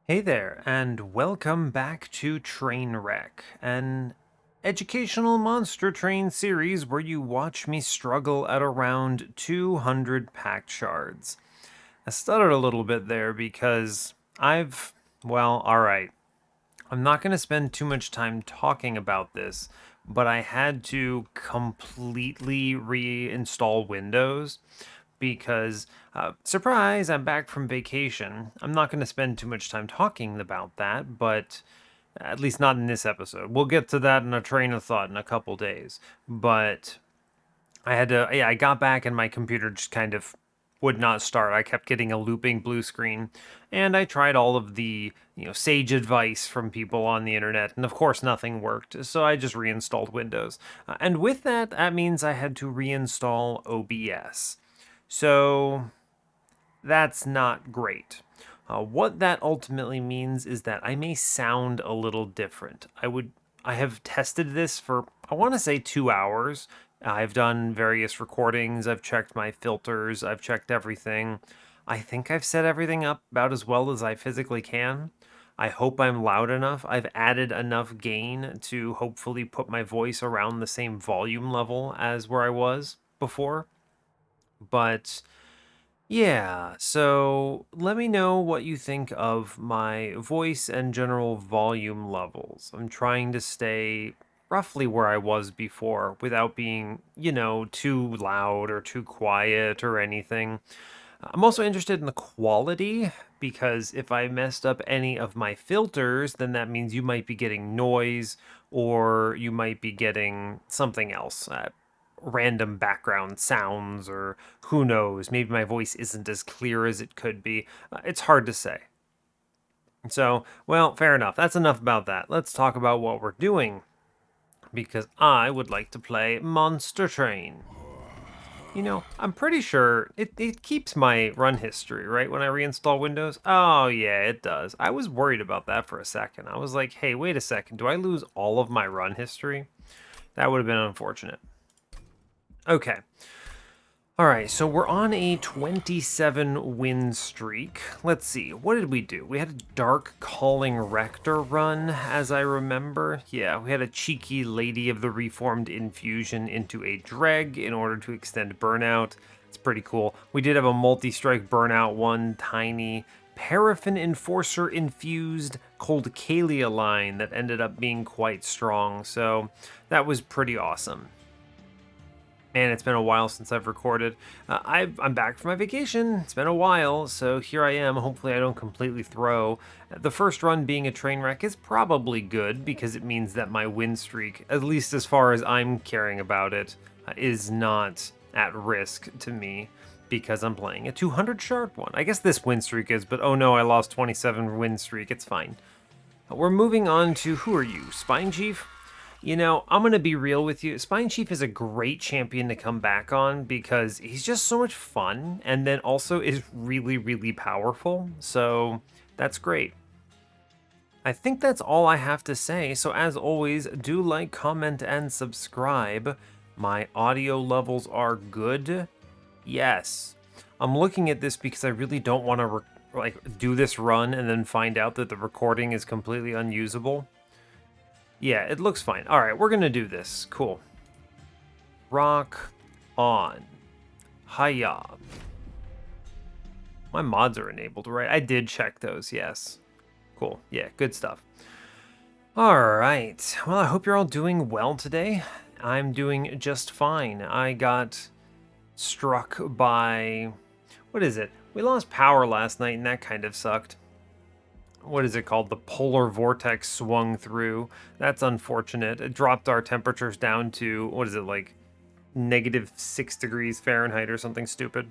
Hey there, and welcome back to Trainwreck, an educational monster train series where you watch me struggle at around 200 Pact Shards. I stuttered a little bit there because alright. I'm not going to spend too much time talking about this, but I had to completely reinstall Windows because, surprise, I'm back from vacation. I'm not going to spend too much time talking about that, but at least not in this episode. We'll get to that in a train of thought in a couple days. But I got back and my computer just kind of would not start. I kept getting a looping blue screen, and I tried all of the, sage advice from people on the internet, and of course nothing worked. So I just reinstalled Windows. And with that, that means I had to reinstall OBS. So that's not great. What that ultimately means is that I may sound a little different. I have tested this for, I want to say, 2 hours. I've done various recordings. I've checked my filters. I've checked everything. I think I've set everything up about as well as I physically can. I hope I'm loud enough. I've added enough gain to hopefully put my voice around the same volume level as where I was before. But yeah, so let me know what you think of my voice and general volume levels. I'm trying to stay roughly where I was before without being, too loud or too quiet or anything. I'm also interested in the quality because if I messed up any of my filters, then that means you might be getting noise or you might be getting something else. Random background sounds, or who knows, maybe my voice isn't as clear as it could be. It's hard to say. So, well, fair enough. That's enough about that. Let's talk about what we're doing, because I would like to play Monster Train. I'm pretty sure it keeps my run history, right? When I reinstall Windows? Oh, yeah, it does. I was worried about that for a second. I was like, hey, wait a second. Do I lose all of my run history? That would have been unfortunate. Okay. All right, so we're on a 27 win streak. Let's see, what did we do? We had a Dark Calling Rector run, as I remember. Yeah, we had a cheeky Lady of the Reformed infusion into a Dreg in order to extend Burnout. It's pretty cool. We did have a multi-strike Burnout one, tiny Paraffin Enforcer infused Cold Kalia line that ended up being quite strong, so that was pretty awesome. Man, it's been a while since I've recorded. I'm back from my vacation. It's been a while, so here I am. Hopefully I don't completely throw. The first run being a train wreck is probably good because it means that my win streak, at least as far as I'm caring about it, is not at risk to me because I'm playing a 200 shard one. I guess this win streak is, but oh no, I lost 27 win streak. It's fine. We're moving on to, who are you, Spine Chief? I'm going to be real with you. Spine Chief is a great champion to come back on because he's just so much fun and then also is really, really powerful. So that's great. I think that's all I have to say. So as always, do like, comment, and subscribe. My audio levels are good. Yes. I'm looking at this because I really don't want to do this run and then find out that the recording is completely unusable. Yeah, it looks fine. All right, we're going to do this. Cool. Rock on. Hiya. My mods are enabled, right? I did check those, yes. Cool. Yeah, good stuff. All right. Well, I hope you're all doing well today. I'm doing just fine. I got struck by... What is it? We lost power last night, and that kind of sucked. What is it called? The polar vortex swung through. That's unfortunate. It dropped our temperatures down to, what is it, like -6 degrees Fahrenheit or something stupid.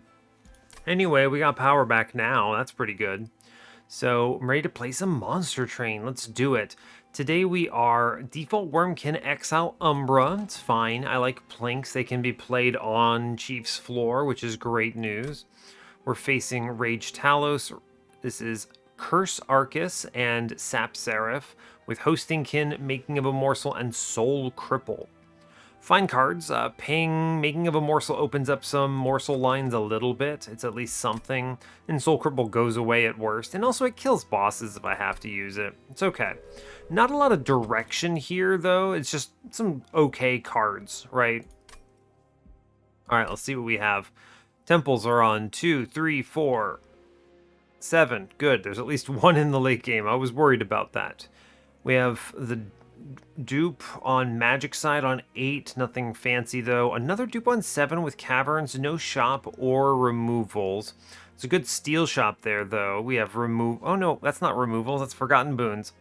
Anyway, we got power back now. That's pretty good. So I'm ready to play some Monster Train. Let's do it. Today we are default Wurmkin, Exile, Umbra. It's fine. I like plinks. They can be played on Chief's floor, which is great news. We're facing Rage Talos. This is Curse Arcus and Sap Seraph, with Hosting Kin, Making of a Morsel, and Soul Cripple. Fine cards. Ping, Making of a Morsel opens up some morsel lines a little bit. It's at least something. And Soul Cripple goes away at worst. And also it kills bosses if I have to use it. It's okay. Not a lot of direction here, though. It's just some okay cards, right? All right, let's see what we have. Temples are on 2, 3, 4, 7. Good. There's at least one in the late game. I was worried about that. We have the dupe on magic side on 8, nothing fancy though. Another dupe on 7 with caverns, no shop or removals. It's a good steel shop there though. We have oh no, that's not removals, that's forgotten boons.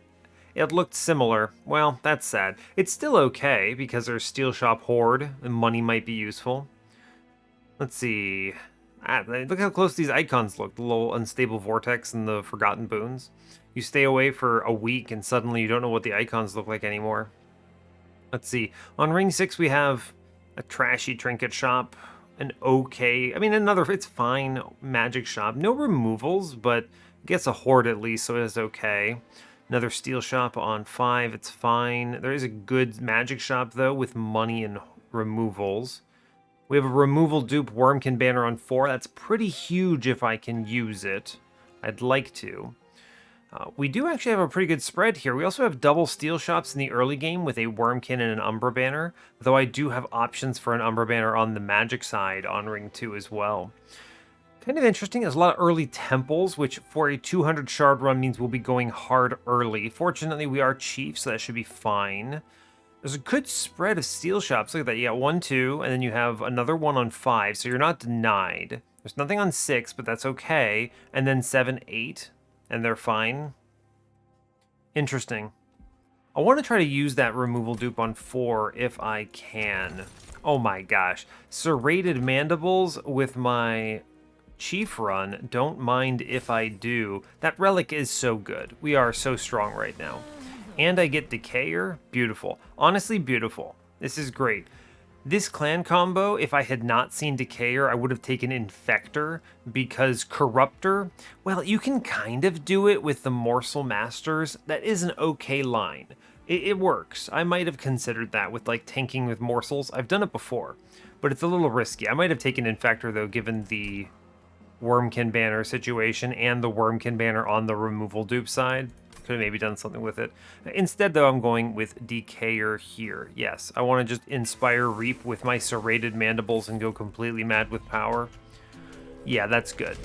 It looked similar. Well, that's sad. It's still okay because there's steel shop horde and money might be useful. Let's see. Look how close these icons look. The little unstable vortex and the forgotten boons. You stay away for a week and suddenly you don't know what the icons look like anymore. Let's see. On ring 6 we have a trashy trinket shop. An okay, it's fine magic shop. No removals, but gets a horde at least, so it's okay. Another steel shop on 5, it's fine. There is a good magic shop though with money and removals. We have a removal dupe Wurmkin banner on 4. That's pretty huge if I can use it. I'd like to. We do actually have a pretty good spread here. We also have double steel shops in the early game with a Wurmkin and an Umbra banner, though I do have options for an Umbra banner on the magic side on ring 2 as well. Kind of interesting, there's a lot of early temples, which for a 200 shard run means we'll be going hard early. Fortunately, we are chief, so that should be fine. There's a good spread of steel shops. Look at that. You got 1, 2, and then you have another one on 5, so you're not denied. There's nothing on 6, but that's okay. And then 7, 8, and they're fine. Interesting. I want to try to use that removal dupe on 4 if I can. Oh my gosh. Serrated mandibles with my chief run. Don't mind if I do. That relic is so good. We are so strong right now. And I get Decayer. Beautiful. Honestly, beautiful. This is great. This clan combo, if I had not seen Decayer, I would have taken Infector, because Corruptor, well, you can kind of do it with the Morsel Masters. That is an okay line. It works. I might have considered that with like tanking with morsels. I've done it before, but it's a little risky. I might have taken Infector though, given the Wurmkin banner situation and the Wurmkin banner on the removal dupe side. Could have maybe done something with it. Instead, though, I'm going with Decayer here. Yes, I want to just inspire Reap with my serrated mandibles and go completely mad with power. Yeah, that's good.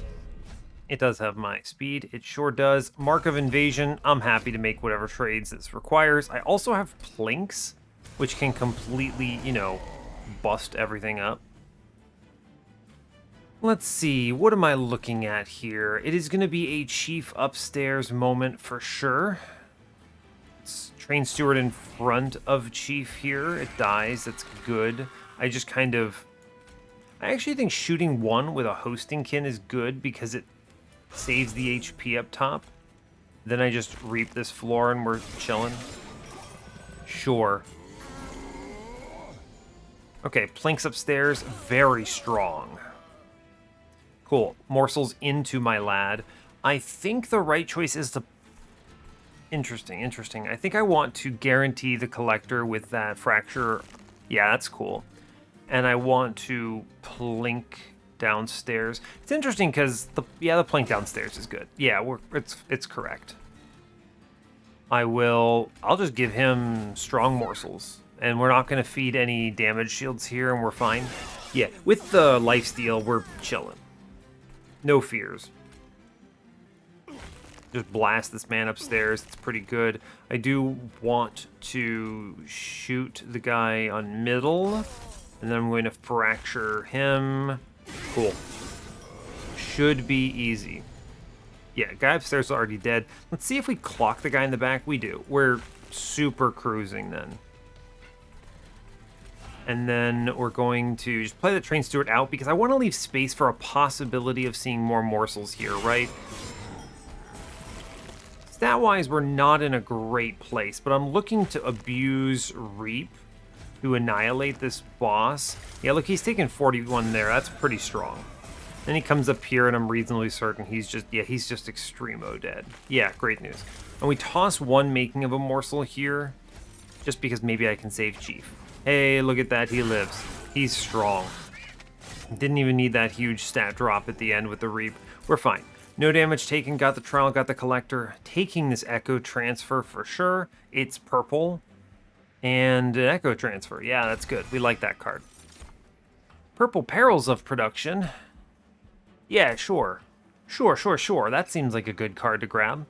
It does have my speed. It sure does. Mark of Invasion. I'm happy to make whatever trades this requires. I also have Plinks, which can completely, bust everything up. Let's see, what am I looking at here? It is going to be a chief upstairs moment for sure. It's Train Steward in front of chief here. It dies, that's good. I actually think shooting 1 with a hosting kin is good because it saves the HP up top. Then I just reap this floor and we're chilling. Sure. Okay, Plinks upstairs, very strong. Cool. Morsels into my lad. I think the right choice is to... Interesting. I think I want to guarantee the collector with that fracture. Yeah, that's cool. And I want to plink downstairs. It's interesting because the plink downstairs is good. Yeah, it's correct. I'll just give him strong morsels. And we're not going to feed any damage shields here and we're fine. Yeah, with the lifesteal, we're chilling. No fears. Just blast this man upstairs. It's pretty good. I do want to shoot the guy on middle. And then I'm going to fracture him. Cool. Should be easy. Yeah, guy upstairs is already dead. Let's see if we clock the guy in the back. We do. We're super cruising then. And then we're going to just play the Train Steward out because I want to leave space for a possibility of seeing more morsels here, right? Stat-wise, we're not in a great place, but I'm looking to abuse Reap to annihilate this boss. Yeah, look, he's taking 41 there. That's pretty strong. Then he comes up here, and I'm reasonably certain he's just extremo dead. Yeah, great news. And we toss 1 making of a morsel here, just because maybe I can save Chief. Hey, look at that, he lives. He's strong. Didn't even need that huge stat drop at the end with the Reap. We're fine. No damage taken, got the Trial, got the Collector. Taking this Echo Transfer for sure. It's purple. And an Echo Transfer. Yeah, that's good. We like that card. Purple Perils of Production. Yeah, sure. Sure. That seems like a good card to grab.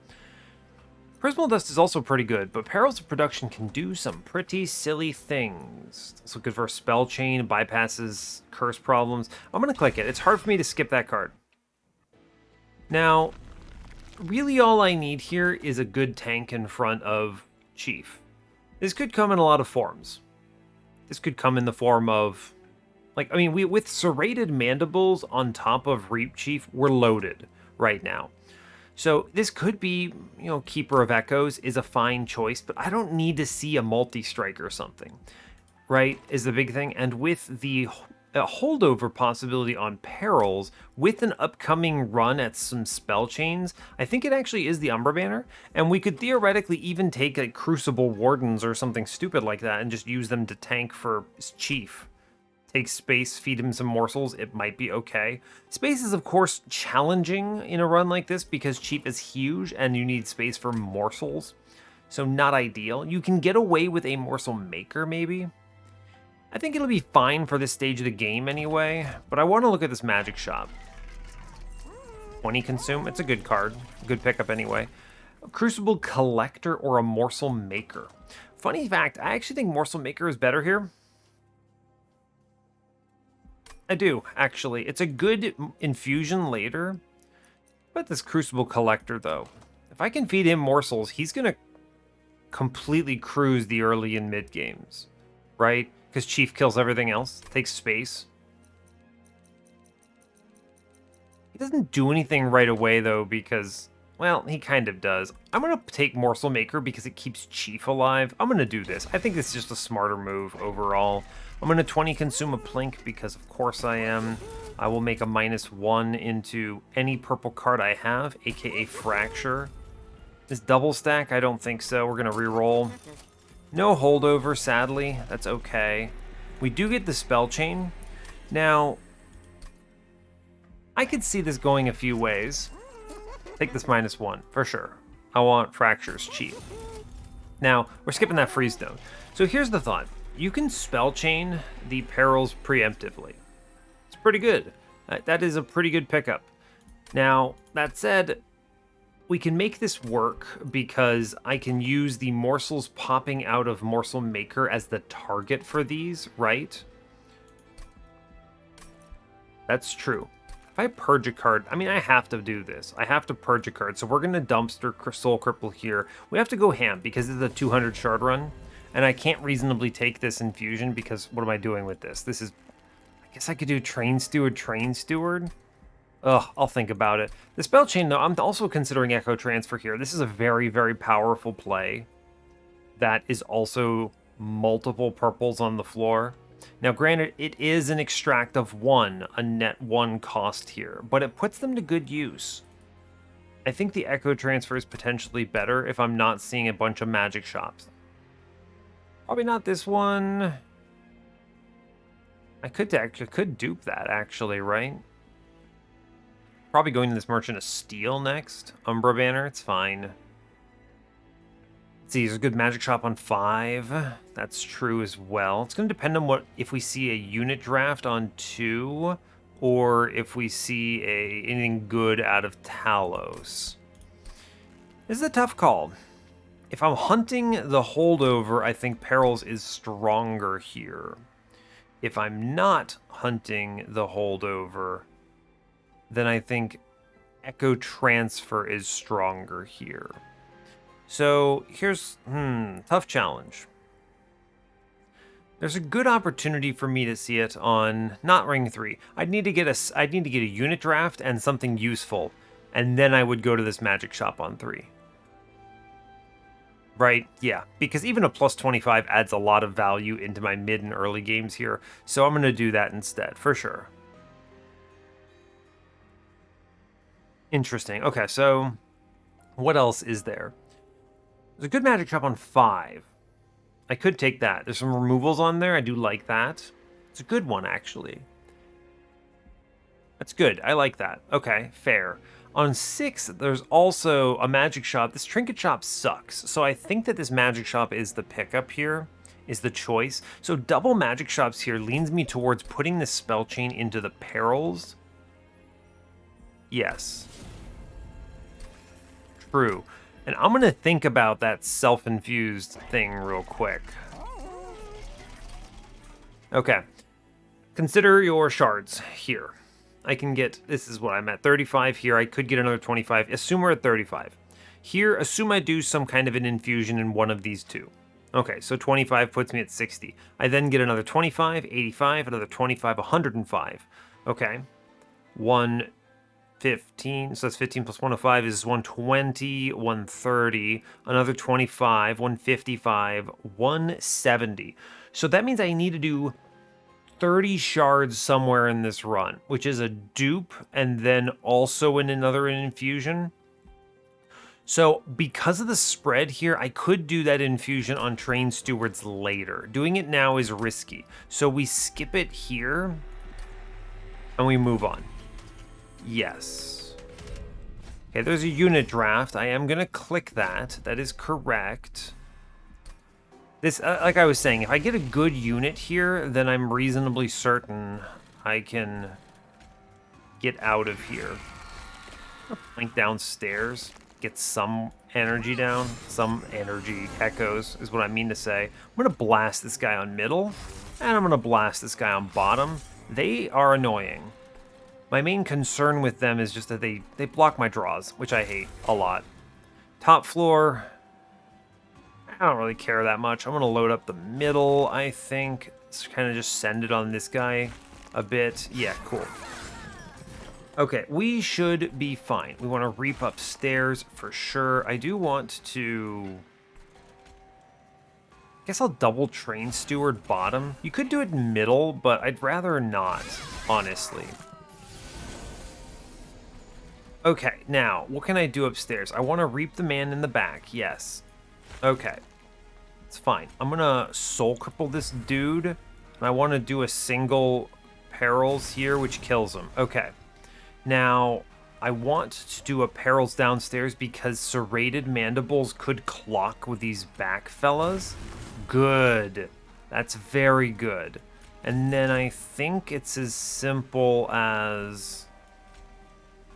Prismal Dust is also pretty good, but Perils of Production can do some pretty silly things. It's also good for a Spell Chain, bypasses curse problems. I'm going to click it. It's hard for me to skip that card. Now, really all I need here is a good tank in front of Chief. This could come in a lot of forms. This could come in the form of... Like, I mean, with Serrated Mandibles on top of Reap Chief, we're loaded right now. So this could be, you know, Keeper of Echoes is a fine choice, but I don't need to see a multi-strike or something, right, is the big thing. And with the holdover possibility on Perils, with an upcoming run at some spell chains, I think it actually is the Umbra banner, and we could theoretically even take like Crucible Wardens or something stupid like that and just use them to tank for Chief. Take space, feed him some morsels, it might be okay. Space is, of course, challenging in a run like this because Chief is huge and you need space for morsels. So not ideal. You can get away with a morsel maker, maybe. I think it'll be fine for this stage of the game anyway, but I want to look at this magic shop. 20 consume, it's a good card. Good pickup anyway. A Crucible Collector or a Morsel Maker. Funny fact, I actually think Morsel Maker is better here. I do, actually. It's a good infusion later. But this Crucible Collector, though. If I can feed him morsels, he's going to completely cruise the early and mid games. Right? Because Chief kills everything else. Takes space. He doesn't do anything right away, though, because... Well, he kind of does. I'm going to take Morsel Maker because it keeps Chief alive. I'm going to do this. I think this is just a smarter move overall. I'm going to 20 consume a Plink because of course I am. I will make a -1 into any purple card I have, aka Fracture. This double stack? I don't think so. We're going to reroll. No holdover, sadly. That's okay. We do get the Spell Chain. Now, I could see this going a few ways. Take this -1, for sure. I want Fractures cheap. Now, we're skipping that Freeze Stone. So here's the thought. You can Spell Chain the Perils preemptively. It's pretty good. That is a pretty good pickup. Now, that said, we can make this work because I can use the morsels popping out of Morsel Maker as the target for these, right? That's true. If I purge a card, I mean, I have to do this. I have to purge a card. So we're going to Dumpster Soul Cripple here. We have to go ham because it's a 200 shard run. And I can't reasonably take this infusion because what am I doing with this? This is... I guess I could do Train Steward. Ugh, I'll think about it. The Spell Chain, though, I'm also considering Echo Transfer here. This is a very, very powerful play that is also multiple purples on the floor. Now, granted, it is an extract of 1, a net 1 cost here, but it puts them to good use. I think the Echo Transfer is potentially better if I'm not seeing a bunch of magic shops. Probably not this one. I could dupe that, actually, right? Probably going to this Merchant of Steel next. Umbra banner, it's fine. Let's see, there's a good magic shop on 5. That's true as well. It's going to depend on what if we see a unit draft on 2, or if we see anything good out of Talos. This is a tough call. If I'm hunting the holdover, I think Perils is stronger here. If I'm not hunting the holdover, then I think Echo Transfer is stronger here. So here's tough challenge. There's a good opportunity for me to see it on not ring 3. I'd need to get a unit draft and something useful, and then I would go to this magic shop on 3. Right? Yeah, because even a plus 25 adds a lot of value into my mid and early games here, so I'm going to do that instead, for sure. Interesting. Okay, so what else is there? There's a good magic shop on 5. I could take that. There's some removals on there. I do like that. It's a good one, actually. That's good. I like that. Okay, fair. On 6, there's also a magic shop. This trinket shop sucks. So I think that this magic shop is the pickup here, is the choice. So double magic shops here leans me towards putting this spell chain into the perils. Yes. True. And I'm going to think about that self-infused thing real quick. Okay. Consider your shards here. I can get, this is what I'm at, 35 here. I could get another 25. Assume we're at 35. Here, assume I do some kind of an infusion in one of these two. Okay, so 25 puts me at 60. I then get another 25, 85, another 25, 105. Okay. 115, so that's 15 plus 105 is 120, 130, another 25, 155, 170. So that means I need to do 30 shards somewhere in this run, which is a dupe and then also in another infusion. So because of the spread here, I could do that infusion on Train Stewards later. Doing it now is risky. So we skip it here and we move on. Yes. Okay, there's a unit draft. I am going to click that. That is correct. This, like I was saying, if I get a good unit here, then I'm reasonably certain I can get out of here. Link downstairs, get some energy down, some energy echoes is what I mean to say. I'm going to blast this guy on middle, and I'm going to blast this guy on bottom. They are annoying. My main concern with them is just that they block my draws, which I hate a lot. Top floor, I don't really care that much. I'm going to load up the middle, I think. Let's kind of just send it on this guy a bit. Yeah, cool. Okay, we should be fine. We want to reap upstairs for sure. I do want to... I guess I'll double Train Steward bottom. You could do it middle, but I'd rather not, honestly. Okay, now, what can I do upstairs? I want to reap the man in the back, yes. Okay. It's fine. I'm going to soul cripple this dude, and I want to do a single perils here, which kills him. Okay. Now, I want to do a perils downstairs because serrated mandibles could clock with these back fellas. Good. That's very good. And then I think it's as simple as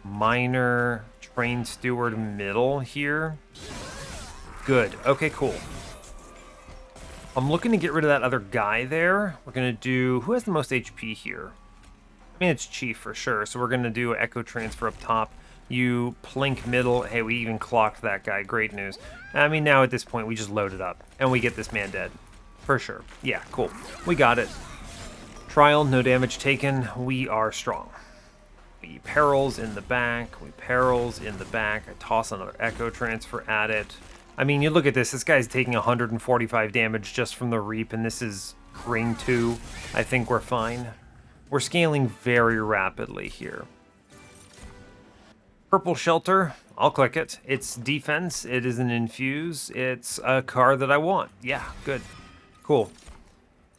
minor Train Steward middle here. Good. Okay, cool. I'm looking to get rid of that other guy there. We're going to do... Who has the most HP here? I mean, it's Chief for sure. So we're going to do Echo Transfer up top. You plink middle. Hey, we even clocked that guy. Great news. I mean, now at this point, we just load it up. And we get this man dead. For sure. Yeah, cool. We got it. Trial, no damage taken. We are strong. We perils in the back. We perils in the back. I toss another Echo Transfer at it. I mean, you look at this. This guy's taking 145 damage just from the Reap, and this is ring 2. I think we're fine. We're scaling very rapidly here. Purple Shelter. I'll click it. It's defense. It is an infuse. It's a card that I want. Yeah, good. Cool.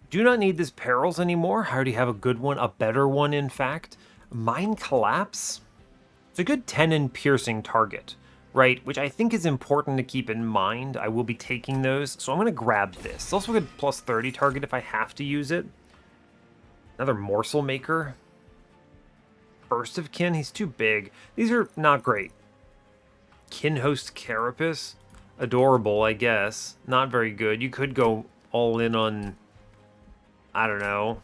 Do not need this perils anymore. I already have a good one. A better one, in fact. Mind Collapse. It's a good 10 in piercing target. Right, which I think is important to keep in mind. I will be taking those, so I'm going to grab this. It's also a good plus 30 target if I have to use it. Another Morsel Maker. Burst of Kin, he's too big. These are not great. Kinhost Carapace, adorable, I guess. Not very good. You could go all in on, I don't know,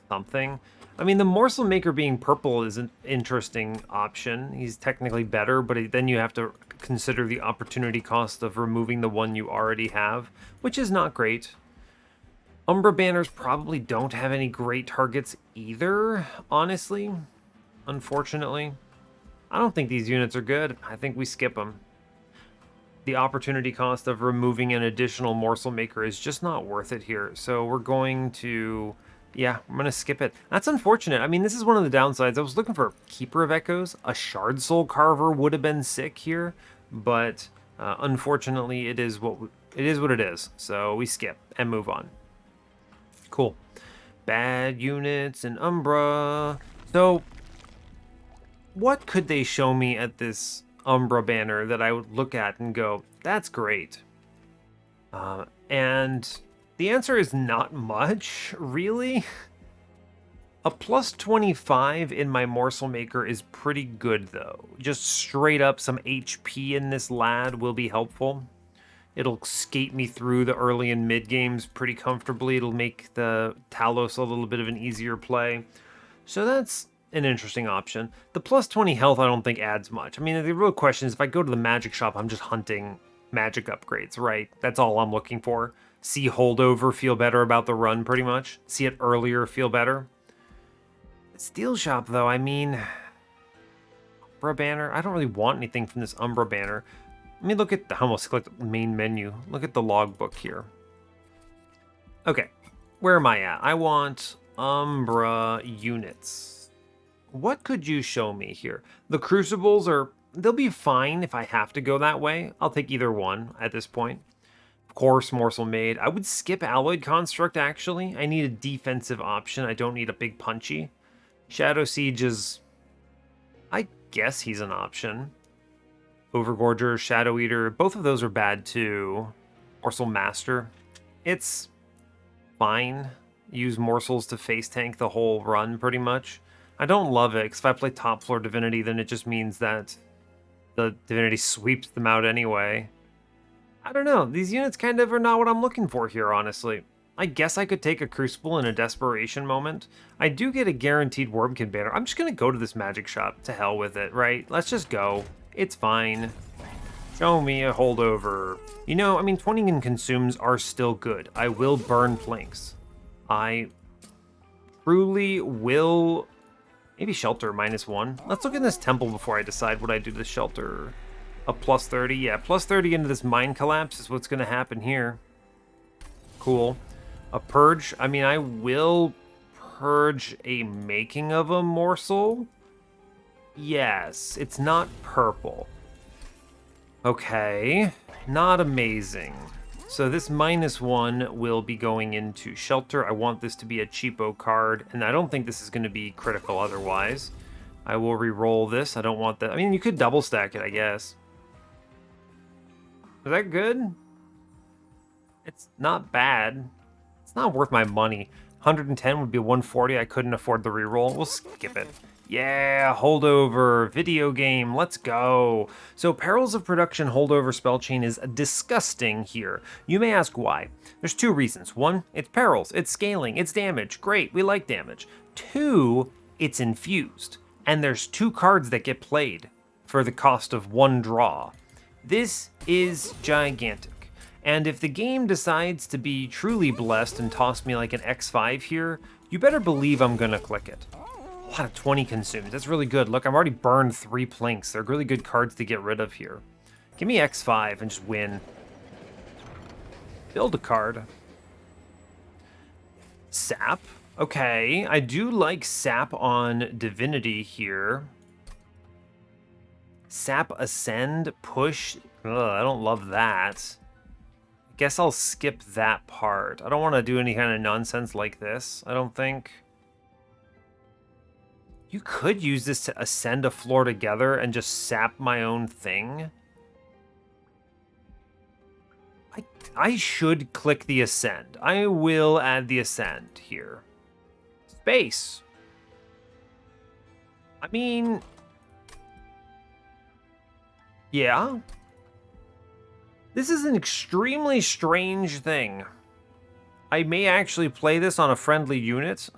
something. I mean, the Morsel Maker being purple is an interesting option. He's technically better, but then you have to consider the opportunity cost of removing the one you already have, which is not great. Umbra banners probably don't have any great targets either, honestly, unfortunately. I don't think these units are good. I think we skip them. The opportunity cost of removing an additional Morsel Maker is just not worth it here, so we're going to... Yeah, I'm going to skip it. That's unfortunate. I mean, this is one of the downsides. I was looking for Keeper of Echoes. A Shard Soul Carver would have been sick here, but unfortunately, it is what It is what it is. So we skip and move on. Cool. Bad units and Umbra. So what could they show me at this Umbra banner that I would look at and go, that's great? And the answer is not much, really. A plus 25 in my Morsel Maker is pretty good, though. Just straight up some HP in this lad will be helpful. It'll skate me through the early and mid games pretty comfortably. It'll make the Talos a little bit of an easier play. So that's an interesting option. The plus 20 health I don't think adds much. I mean, the real question is if I go to the magic shop, I'm just hunting magic upgrades, right? That's all I'm looking for. See holdover, feel better about the run pretty much. See it earlier, feel better. Steel shop though, I mean, Umbra banner, I don't really want anything from this Umbra banner. Let me look at the, I almost clicked the main menu. Look at the logbook here. Okay, where am I at? I want Umbra units. What could you show me here? The Crucibles are, they'll be fine if I have to go that way. I'll take either one at this point. Of course, Morsel Made. I would skip Alloyed Construct, actually. I need a defensive option. I don't need a big punchy. Shadow Siege is, I guess he's an option. Overgorger, Shadow Eater, both of those are bad too. Morsel Master, it's fine. Use morsels to face tank the whole run pretty much. I don't love it, because if I play top floor Divinity, then it just means that the Divinity sweeps them out anyway. I don't know, these units kind of are not what I'm looking for here, honestly. I guess I could take a Crucible in a desperation moment. I do get a guaranteed Wurmkin banner. I'm just going to go to this magic shop. To hell with it, right? Let's just go. It's fine. Show me a holdover. You know, I mean, 20 in consumes are still good. I will burn planks. I truly will... Maybe shelter -1. Let's look in this temple before I decide what I do to the shelter. A plus 30. Yeah, plus 30 into this mine collapse is what's going to happen here. Cool. A purge. I mean, I will purge a making of a morsel. Yes, it's not purple. Okay, not amazing. So this -1 will be going into shelter. I want this to be a cheapo card, and I don't think this is going to be critical otherwise. I will re-roll this. I don't want that. I mean, you could double stack it, I guess. Is that good? It's not bad. It's not worth my money. 110 would be 140. I couldn't afford the reroll. We'll skip it. Yeah, holdover, video game, let's go. So Perils of Production holdover spell chain is disgusting here. You may ask why. There's two reasons. One, it's perils, it's scaling, it's damage. Great, we like damage. Two, it's infused. And there's 2 cards that get played for the cost of 1 draw. This is gigantic. And if the game decides to be truly blessed and toss me like an X5 here, you better believe I'm gonna click it. A lot of 20 consumes, that's really good. Look, I've already burned 3 planks. They're really good cards to get rid of here. Give me X5 and just win. Build a card. Sap, okay. I do like Sap on Divinity here. Sap Ascend, push, I don't love that. Guess I'll skip that part. I don't want to do any kind of nonsense like this, I don't think. You could use this to ascend a floor together and just sap my own thing. I should click the ascend. I will add the ascend here. Space. I mean... yeah. This is an extremely strange thing. I may actually play this on a friendly unit.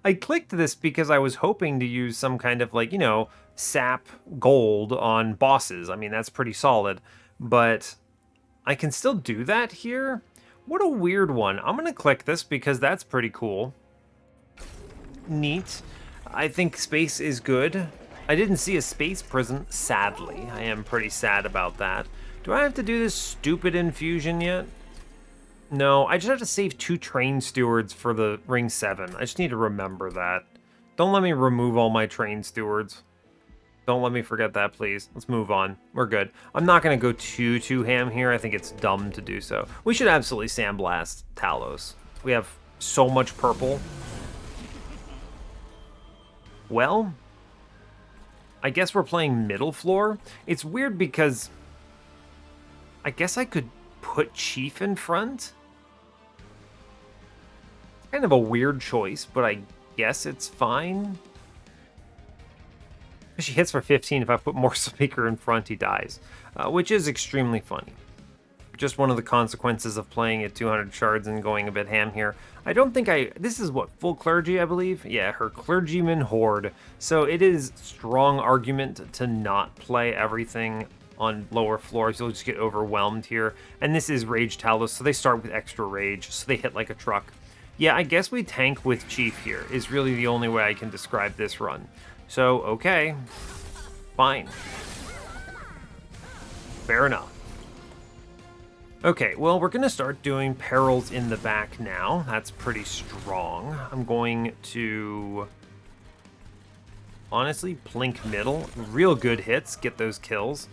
I clicked this because I was hoping to use some kind of, like, you know, sap gold on bosses. I mean, that's pretty solid. But I can still do that here? What a weird one. I'm going to click this because that's pretty cool. Neat. I think space is good. I didn't see a space prison, sadly. I am pretty sad about that. Do I have to do this stupid infusion yet? No, I just have to save 2 train stewards for the ring 7. I just need to remember that. Don't let me remove all my train stewards. Don't let me forget that, please. Let's move on. We're good. I'm not going to go too ham here. I think it's dumb to do so. We should absolutely sandblast Talos. We have so much purple. Well, I guess we're playing middle floor. It's weird because I guess I could put Chief in front. Kind of a weird choice, but I guess it's fine. She hits for 15. If I put more Speaker in front, he dies, which is extremely funny. Just one of the consequences of playing at 200 shards and going a bit ham here. I don't think this is what, full clergy, I believe? Yeah, her clergyman horde. So it is strong argument to not play everything on lower floors. You'll just get overwhelmed here. And this is Rage Talos, so they start with extra rage, so they hit like a truck. Yeah, I guess we tank with Chief here is really the only way I can describe this run. So, okay, fine. Fair enough. Okay, well, we're going to start doing perils in the back now. That's pretty strong. I'm going to, honestly, plink middle. Real good hits, get those kills.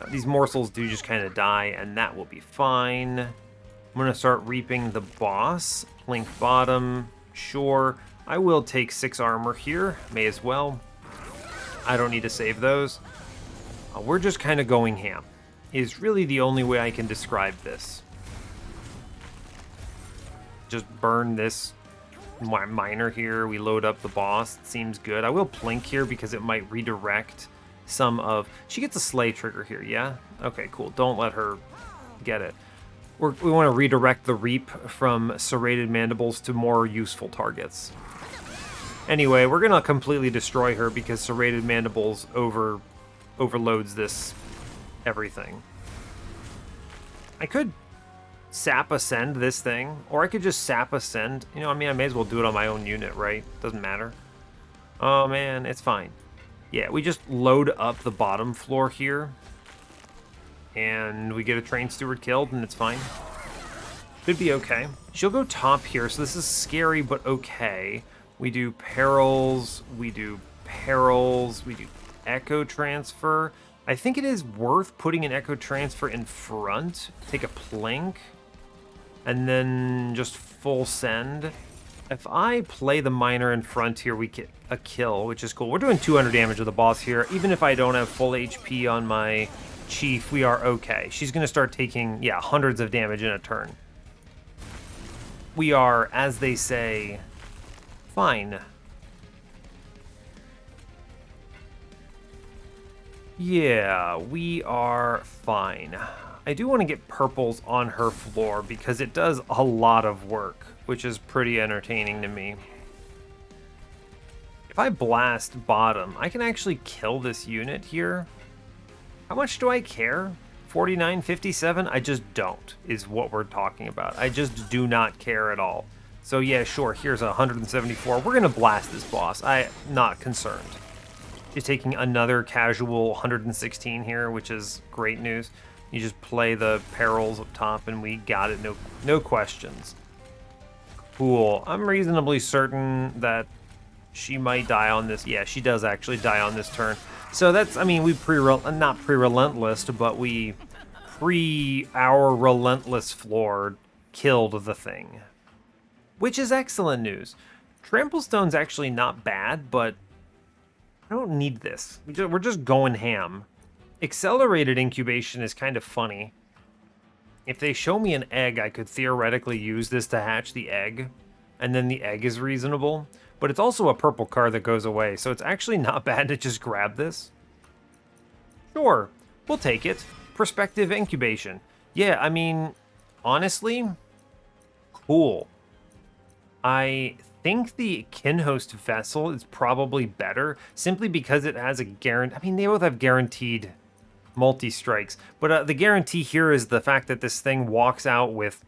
These morsels do just kind of die, and that will be fine. I'm going to start reaping the boss. Plink bottom, sure. I will take 6 armor here, may as well. I don't need to save those. We're just kind of going ham, is really the only way I can describe this. Just burn this miner here. We load up the boss. It seems good. I will plink here because it might redirect some of... She gets a slay trigger here, yeah? Okay, cool. Don't let her get it. We want to redirect the reap from serrated mandibles to more useful targets. Anyway, we're going to completely destroy her because serrated mandibles overloads this everything. I could sap ascend this thing, or I could just sap ascend. You know, I mean, I may as well do it on my own unit, right? Doesn't matter. Oh, man, it's fine. Yeah, we just load up the bottom floor here, and we get a train steward killed, and it's fine. Should be okay. She'll go top here, so this is scary, but okay. We do perils, we do echo transfer. I think it is worth putting an echo transfer in front. Take a plink, and then just full send. If I play the miner in front here, we get a kill, which is cool. We're doing 200 damage to the boss here. Even if I don't have full HP on my Chief, we are okay. She's going to start taking, yeah, hundreds of damage in a turn. We are, as they say... fine. Yeah, we are fine. I do want to get purples on her floor because it does a lot of work, which is pretty entertaining to me. If I blast bottom, I can actually kill this unit here. How much do I care? 49, 57? I just don't, is what we're talking about. I just do not care at all. So yeah, sure, here's 174. We're gonna blast this boss. I'm not concerned. She's taking another casual 116 here, which is great news. You just play the perils up top and we got it, no questions. Cool, I'm reasonably certain that she might die on this. Yeah, she does actually die on this turn. So that's, I mean, we not pre-relentless, but we our relentless floor killed the thing. Which is excellent news. Tramplestone's actually not bad, but I don't need this. We're just going ham. Accelerated incubation is kind of funny. If they show me an egg, I could theoretically use this to hatch the egg, and then the egg is reasonable. But it's also a purple card that goes away, so it's actually not bad to just grab this. Sure, we'll take it. Perspective incubation. Yeah, I mean, honestly, cool. I think the Kinhost Vessel is probably better, simply because it has a guarantee. I mean, they both have guaranteed multi-strikes, but the guarantee here is the fact that this thing walks out with,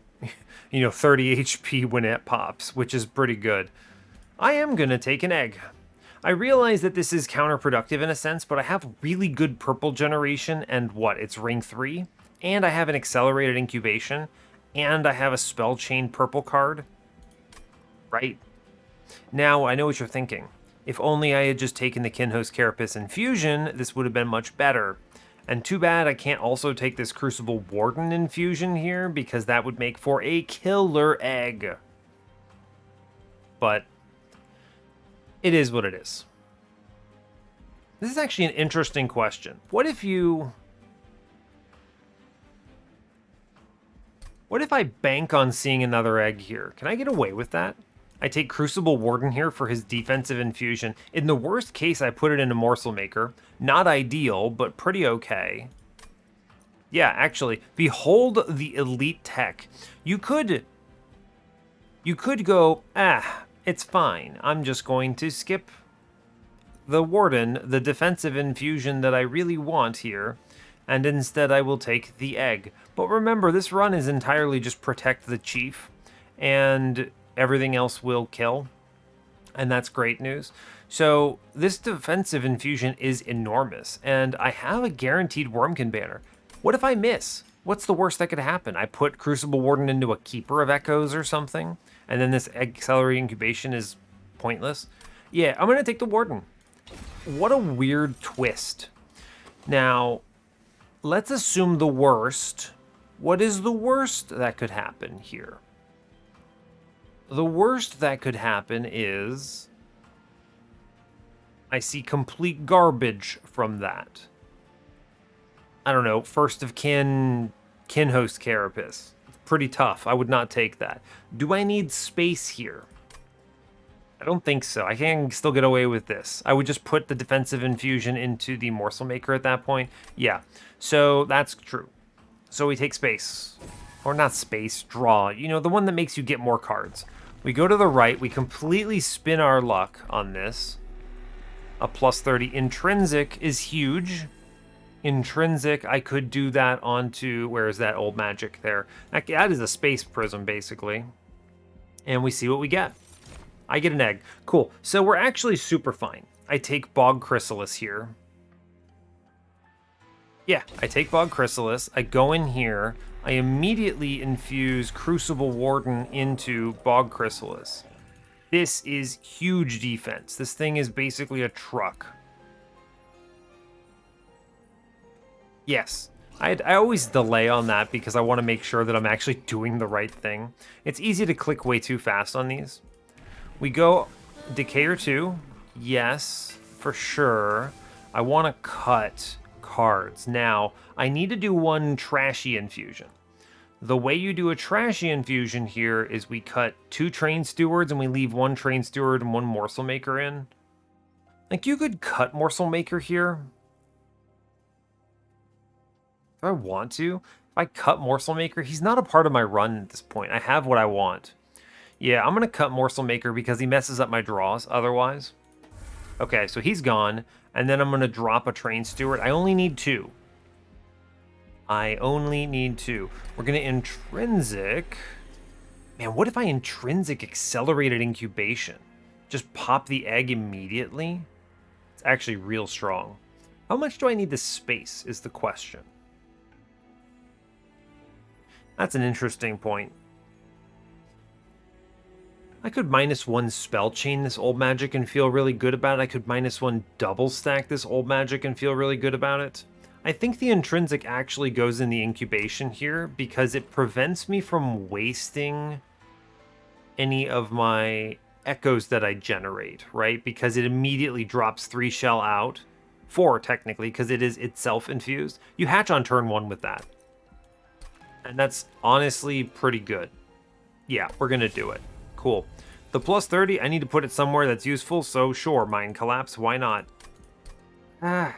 30 HP when it pops, which is pretty good. I am gonna take an egg. I realize that this is counterproductive in a sense, but I have really good purple generation, and it's ring 3, and I have an accelerated incubation, and I have a spell chain purple card. Right. Now, I know what you're thinking. If only I had just taken the Kinhost Carapace infusion, this would have been much better. And too bad I can't also take this Crucible Warden infusion here, because that would make for a killer egg. But it is what it is. This is actually an interesting question. What if I bank on seeing another egg here? Can I get away with that? I take Crucible Warden here for his defensive infusion. In the worst case, I put it in a Morsel Maker. Not ideal, but pretty okay. Yeah, actually, behold the elite tech. You could go, it's fine. I'm just going to skip the Warden, the defensive infusion that I really want here, and instead I will take the egg. But remember, this run is entirely just protect the Chief, and everything else will kill, and that's great news. So this defensive infusion is enormous, and I have a guaranteed Wurmkin banner. What if I miss? What's the worst that could happen? I put Crucible Warden into a Keeper of Echoes or something, and then this Accelerated Incubation is pointless. Yeah, I'm going to take the Warden. What a weird twist. Now, let's assume the worst. What is the worst that could happen here? The worst that could happen is I see complete garbage from that. I don't know, first of kin, Kinhost Carapace. Pretty tough. I would not take that. Do I need space here? I don't think so. I can still get away with this. I would just put the defensive infusion into the Morsel Maker at that point. Yeah, so that's true. So we take space. Or not space, draw. You know, the one that makes you get more cards. We go to the right. We completely spin our luck on this. A plus 30. Intrinsic is huge. Intrinsic, I could do that onto... Where is that old magic there? That is a space prism, basically. And we see what we get. I get an egg. Cool. So we're actually super fine. I take Bog Chrysalis here. Yeah, I take Bog Chrysalis. I go in here. I immediately infuse Crucible Warden into Bog Chrysalis. This is huge defense. This thing is basically a truck. Yes, I always delay on that because I want to make sure that I'm actually doing the right thing. It's easy to click way too fast on these. We go Decay or 2. Yes, for sure. I want to cut cards. Now, I need to do one trashy infusion. The way you do a trashy infusion here is we cut 2 Train Stewards and we leave 1 Train Steward and 1 Morsel Maker in. Like, you could cut Morsel Maker here. If I want to. If I cut Morsel Maker, he's not a part of my run at this point. I have what I want. Yeah, I'm going to cut Morsel Maker because he messes up my draws otherwise. Okay, so he's gone. And then I'm going to drop a Train Steward. I only need 2. I only need 2. We're going to Intrinsic. Man, what if I Intrinsic Accelerated Incubation? Just pop the egg immediately? It's actually real strong. How much do I need the space is the question. That's an interesting point. I could -1 Spell Chain this old magic and feel really good about it. I could -1 double stack this old magic and feel really good about it. I think the Intrinsic actually goes in the incubation here because it prevents me from wasting any of my echoes that I generate, right? Because it immediately drops 3 shell out. 4 technically, because it is itself infused. You hatch on turn 1 with that. And that's honestly pretty good. Yeah, we're going to do it. Cool. The plus 30, I need to put it somewhere that's useful, so sure, Mind Collapse, why not? If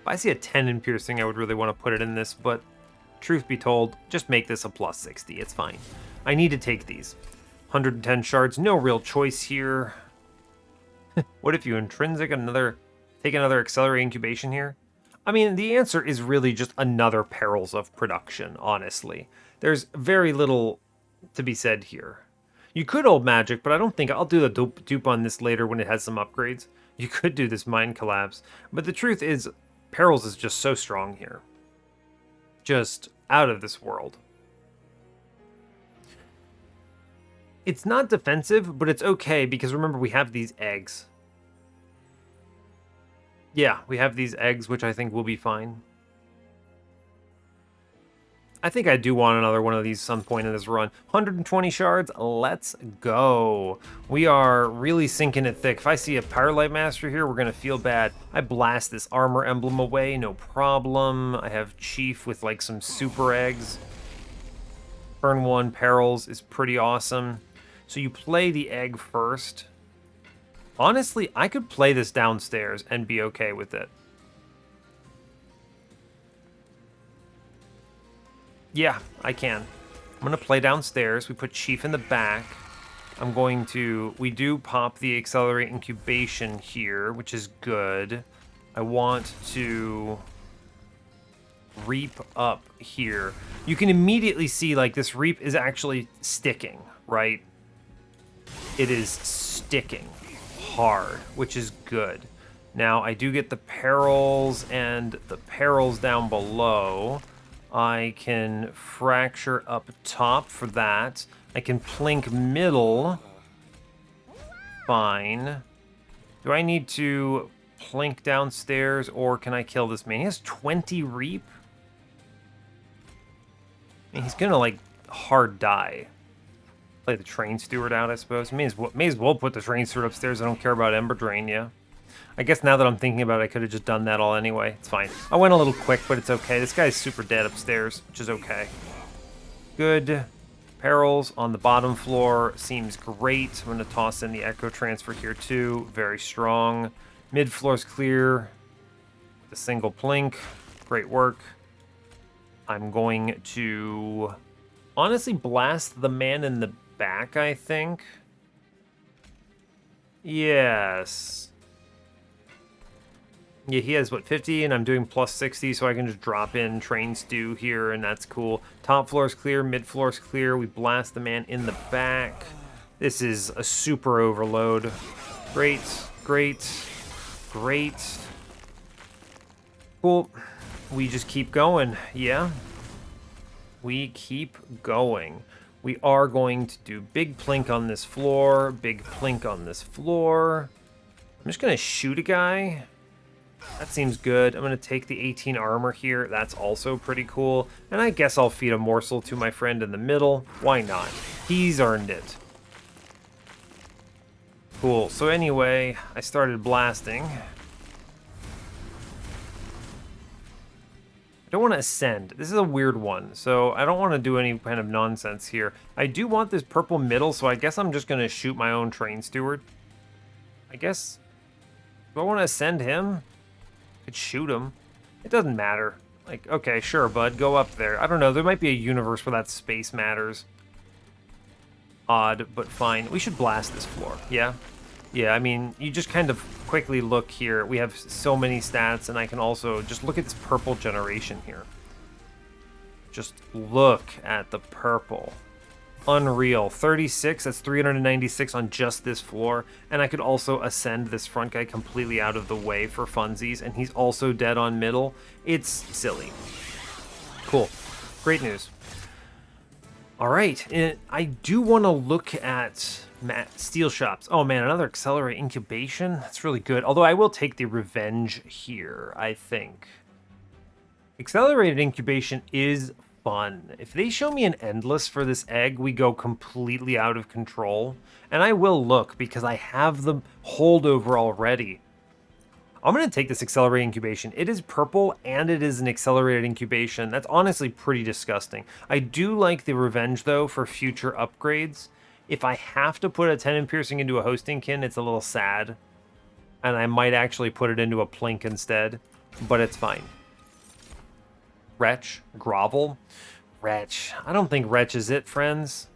I see a 10 in Piercing, I would really want to put it in this, but truth be told, just make this a plus 60, it's fine. I need to take these. 110 shards, no real choice here. What if you Intrinsic take another Accelerated Incubation here? I mean, the answer is really just another Perils of Production, honestly. There's very little to be said here. You could Old Magic, but I don't think I'll do the dupe on this later when it has some upgrades. You could do this Mind Collapse, but the truth is, Perils is just so strong here. Just out of this world. It's not defensive, but it's okay because remember we have these eggs. Yeah, we have these eggs, which I think will be fine. I think I do want another one of these some point in this run. 120 shards, let's go. We are really sinking it thick. If I see a Firelight Master here, we're gonna feel bad. I blast this armor emblem away, no problem. I have Chief with like some super eggs. Turn 1 Perils is pretty awesome. So you play the egg first. Honestly, I could play this downstairs and be okay with it. Yeah, I can. I'm going to play downstairs. We put Chief in the back. We do pop the Accelerate Incubation here, which is good. I want to Reap up here. You can immediately see, like, this Reap is actually sticking, right? It is sticking hard, which is good. Now, I do get the Perils and the Perils down below. I can Fracture up top for that. I can Plink middle. Fine. Do I need to Plink downstairs, or can I kill this man? He has 20 Reap. I mean, he's gonna, like, hard die. Play the Train Steward out, I suppose. May as well put the Train Steward upstairs. I don't care about Ember Drain, yeah. I guess now that I'm thinking about it, I could have just done that all anyway. It's fine. I went a little quick, but it's okay. This guy's super dead upstairs, which is okay. Good. Perils on the bottom floor seems great. I'm going to toss in the Echo Transfer here too. Very strong. Mid floor's clear. The single Plink. Great work. I'm going to honestly blast the man in the back, I think. Yes. Yeah, he has, what, 50, and I'm doing plus 60, so I can just drop in Train Stew here, and that's cool. Top floor is clear, mid floor is clear. We blast the man in the back. This is a super overload. Great, great, great. Cool. We just keep going, yeah? We keep going. We are going to do big Plink on this floor, big Plink on this floor. I'm just going to shoot a guy. That seems good. I'm going to take the 18 armor here. That's also pretty cool. And I guess I'll feed a morsel to my friend in the middle. Why not? He's earned it. Cool. So anyway, I started blasting. I don't want to ascend. This is a weird one, so I don't want to do any kind of nonsense here. I do want this purple middle, so I guess I'm just going to shoot my own Train Steward. I guess... Do I want to ascend him? Could shoot him. It doesn't matter. Like, okay, sure, bud, go up there. I don't know, there might be a universe where that space matters. Odd, but fine. We should blast this floor, yeah? Yeah, I mean, you just kind of quickly look here. We have so many stats, and I can also just look at this purple generation here. Just look at the purple. Unreal. 36, that's 396 on just this floor. And I could also ascend this front guy completely out of the way for funsies, and he's also dead on middle. It's silly. Cool. Great news. All right, and I do want to look at steel shops. Oh man, another Accelerate Incubation. That's really good. Although I will take the Revenge here, I think. Accelerated Incubation is fun. If they show me an Endless for this egg, we go completely out of control. And I will look because I have the holdover already. I'm going to take this Accelerated Incubation. It is purple and it is an Accelerated Incubation. That's honestly pretty disgusting. I do like the Revenge though for future upgrades. If I have to put a 10 in piercing into a Hosting Kin, it's a little sad. And I might actually put it into a Plink instead, but it's fine. Wretch, Grovel, Wretch. I don't think Wretch is it, friends.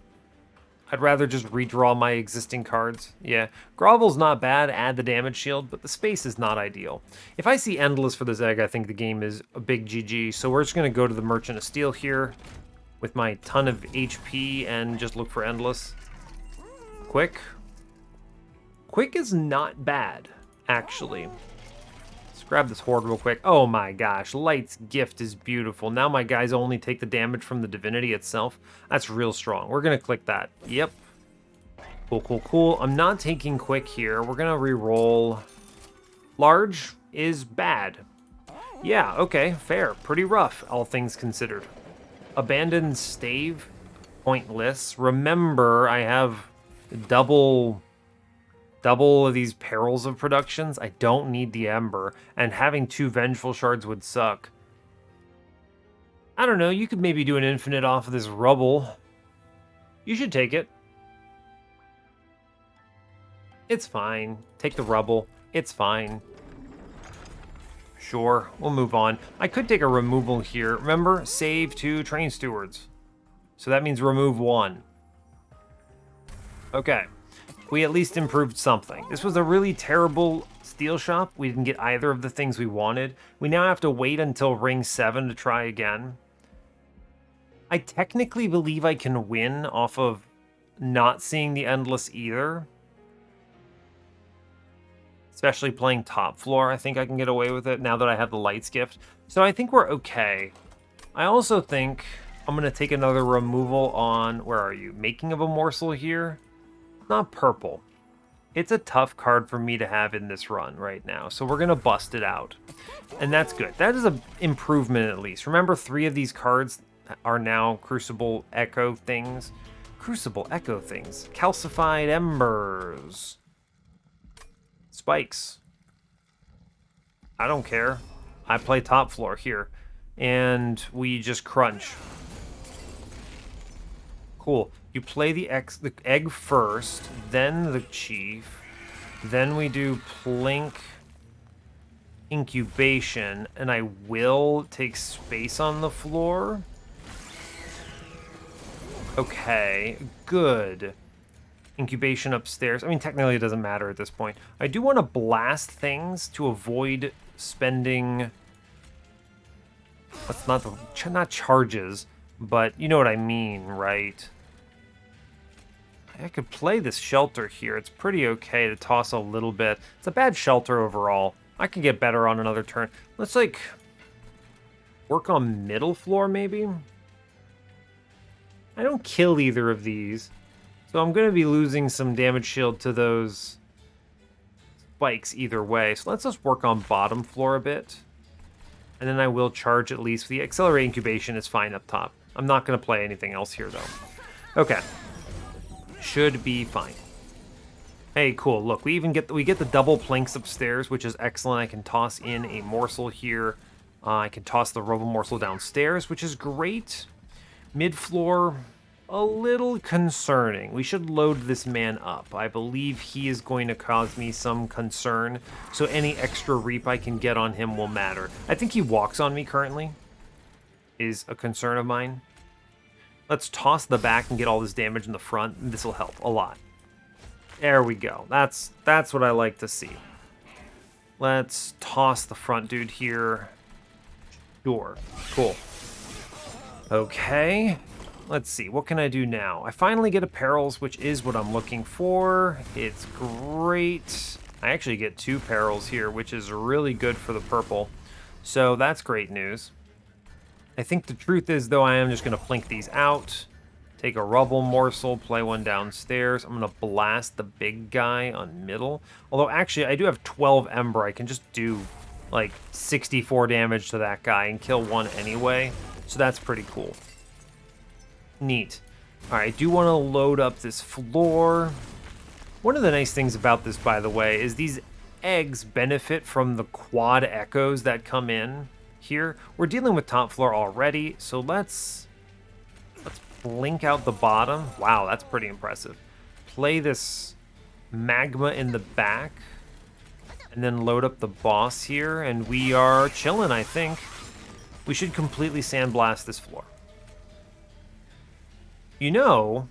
I'd rather just redraw my existing cards. Yeah, Grovel's not bad, add the damage shield, but the space is not ideal. If I see Endless for this egg, I think the game is a big GG, so we're just going to go to the Merchant of Steel here with my ton of HP and just look for Endless. Quick. Quick is not bad, actually. Grab this horde real quick. Oh my gosh, Light's Gift is beautiful. Now my guys only take the damage from the Divinity itself. That's real strong. We're gonna click that. Yep. Cool, cool, cool. I'm not taking quick here. We're gonna re-roll. Large is bad. Yeah, okay, fair. Pretty rough, all things considered. Abandoned stave, pointless. Remember, I have double of these perils of productions. I don't need the Ember, and having 2 Vengeful Shards would suck. I don't know, you could maybe do an infinite off of this rubble. You should take it. It's fine. Take the rubble. It's fine. Sure, we'll move on. I could take a removal here. Remember, save 2 train stewards. So that means remove 1. Okay. We at least improved something. This was a really terrible steel shop. We didn't get either of the things we wanted. We now have to wait until ring 7 to try again. I technically believe I can win off of not seeing the Endless either. Especially playing top floor, I think I can get away with it now that I have the Lights Gift. So I think we're okay. I also think I'm going to take another removal on, where are you? Making of a Morsel here. Not purple. It's a tough card for me to have in this run right now, so we're going to bust it out. And that's good. That is an improvement at least. Remember, 3 of these cards are now Crucible Echo things. Crucible Echo things. Calcified Embers. Spikes. I don't care. I play top floor here. And we just crunch. Cool. You play the egg first, then the chief. Then we do Plink Incubation, and I will take space on the floor. Okay, good. Incubation upstairs. I mean, technically it doesn't matter at this point. I do want to blast things to avoid spending... That's not charges, but you know what I mean, right? I could play this shelter here. It's pretty okay to toss a little bit. It's a bad shelter overall. I could get better on another turn. Let's, like, work on middle floor, maybe? I don't kill either of these. So I'm going to be losing some damage shield to those spikes either way. So let's just work on bottom floor a bit. And then I will charge at least. The Accelerate Incubation is fine up top. I'm not going to play anything else here, though. Okay. Should be fine. Hey, cool. Look, we get the double planks upstairs, which is excellent. I can toss in a morsel here. I can toss the rubble morsel downstairs, which is great. Mid-floor, a little concerning. We should load this man up. I believe he is going to cause me some concern, so any extra reap I can get on him will matter. I think he walks on me currently, is a concern of mine. Let's toss the back and get all this damage in the front, and this will help a lot. There we go. That's what I like to see. Let's toss the front dude here. Sure. Cool. Okay. Let's see. What can I do now? I finally get a perils, which is what I'm looking for. It's great. I actually get 2 perils here, which is really good for the purple. So that's great news. I think the truth is, though, I am just going to plink these out. Take a rubble morsel, play one downstairs. I'm going to blast the big guy on middle. Although, actually, I do have 12 Ember. I can just do, like, 64 damage to that guy and kill one anyway. So that's pretty cool. Neat. All right, I do want to load up this floor. One of the nice things about this, by the way, is these eggs benefit from the quad echoes that come in here. We're dealing with top floor already, so let's blink out the bottom. Wow, that's pretty impressive. Play this magma in the back, and then load up the boss here, and we are chilling, I think. We should completely sandblast this floor. You know,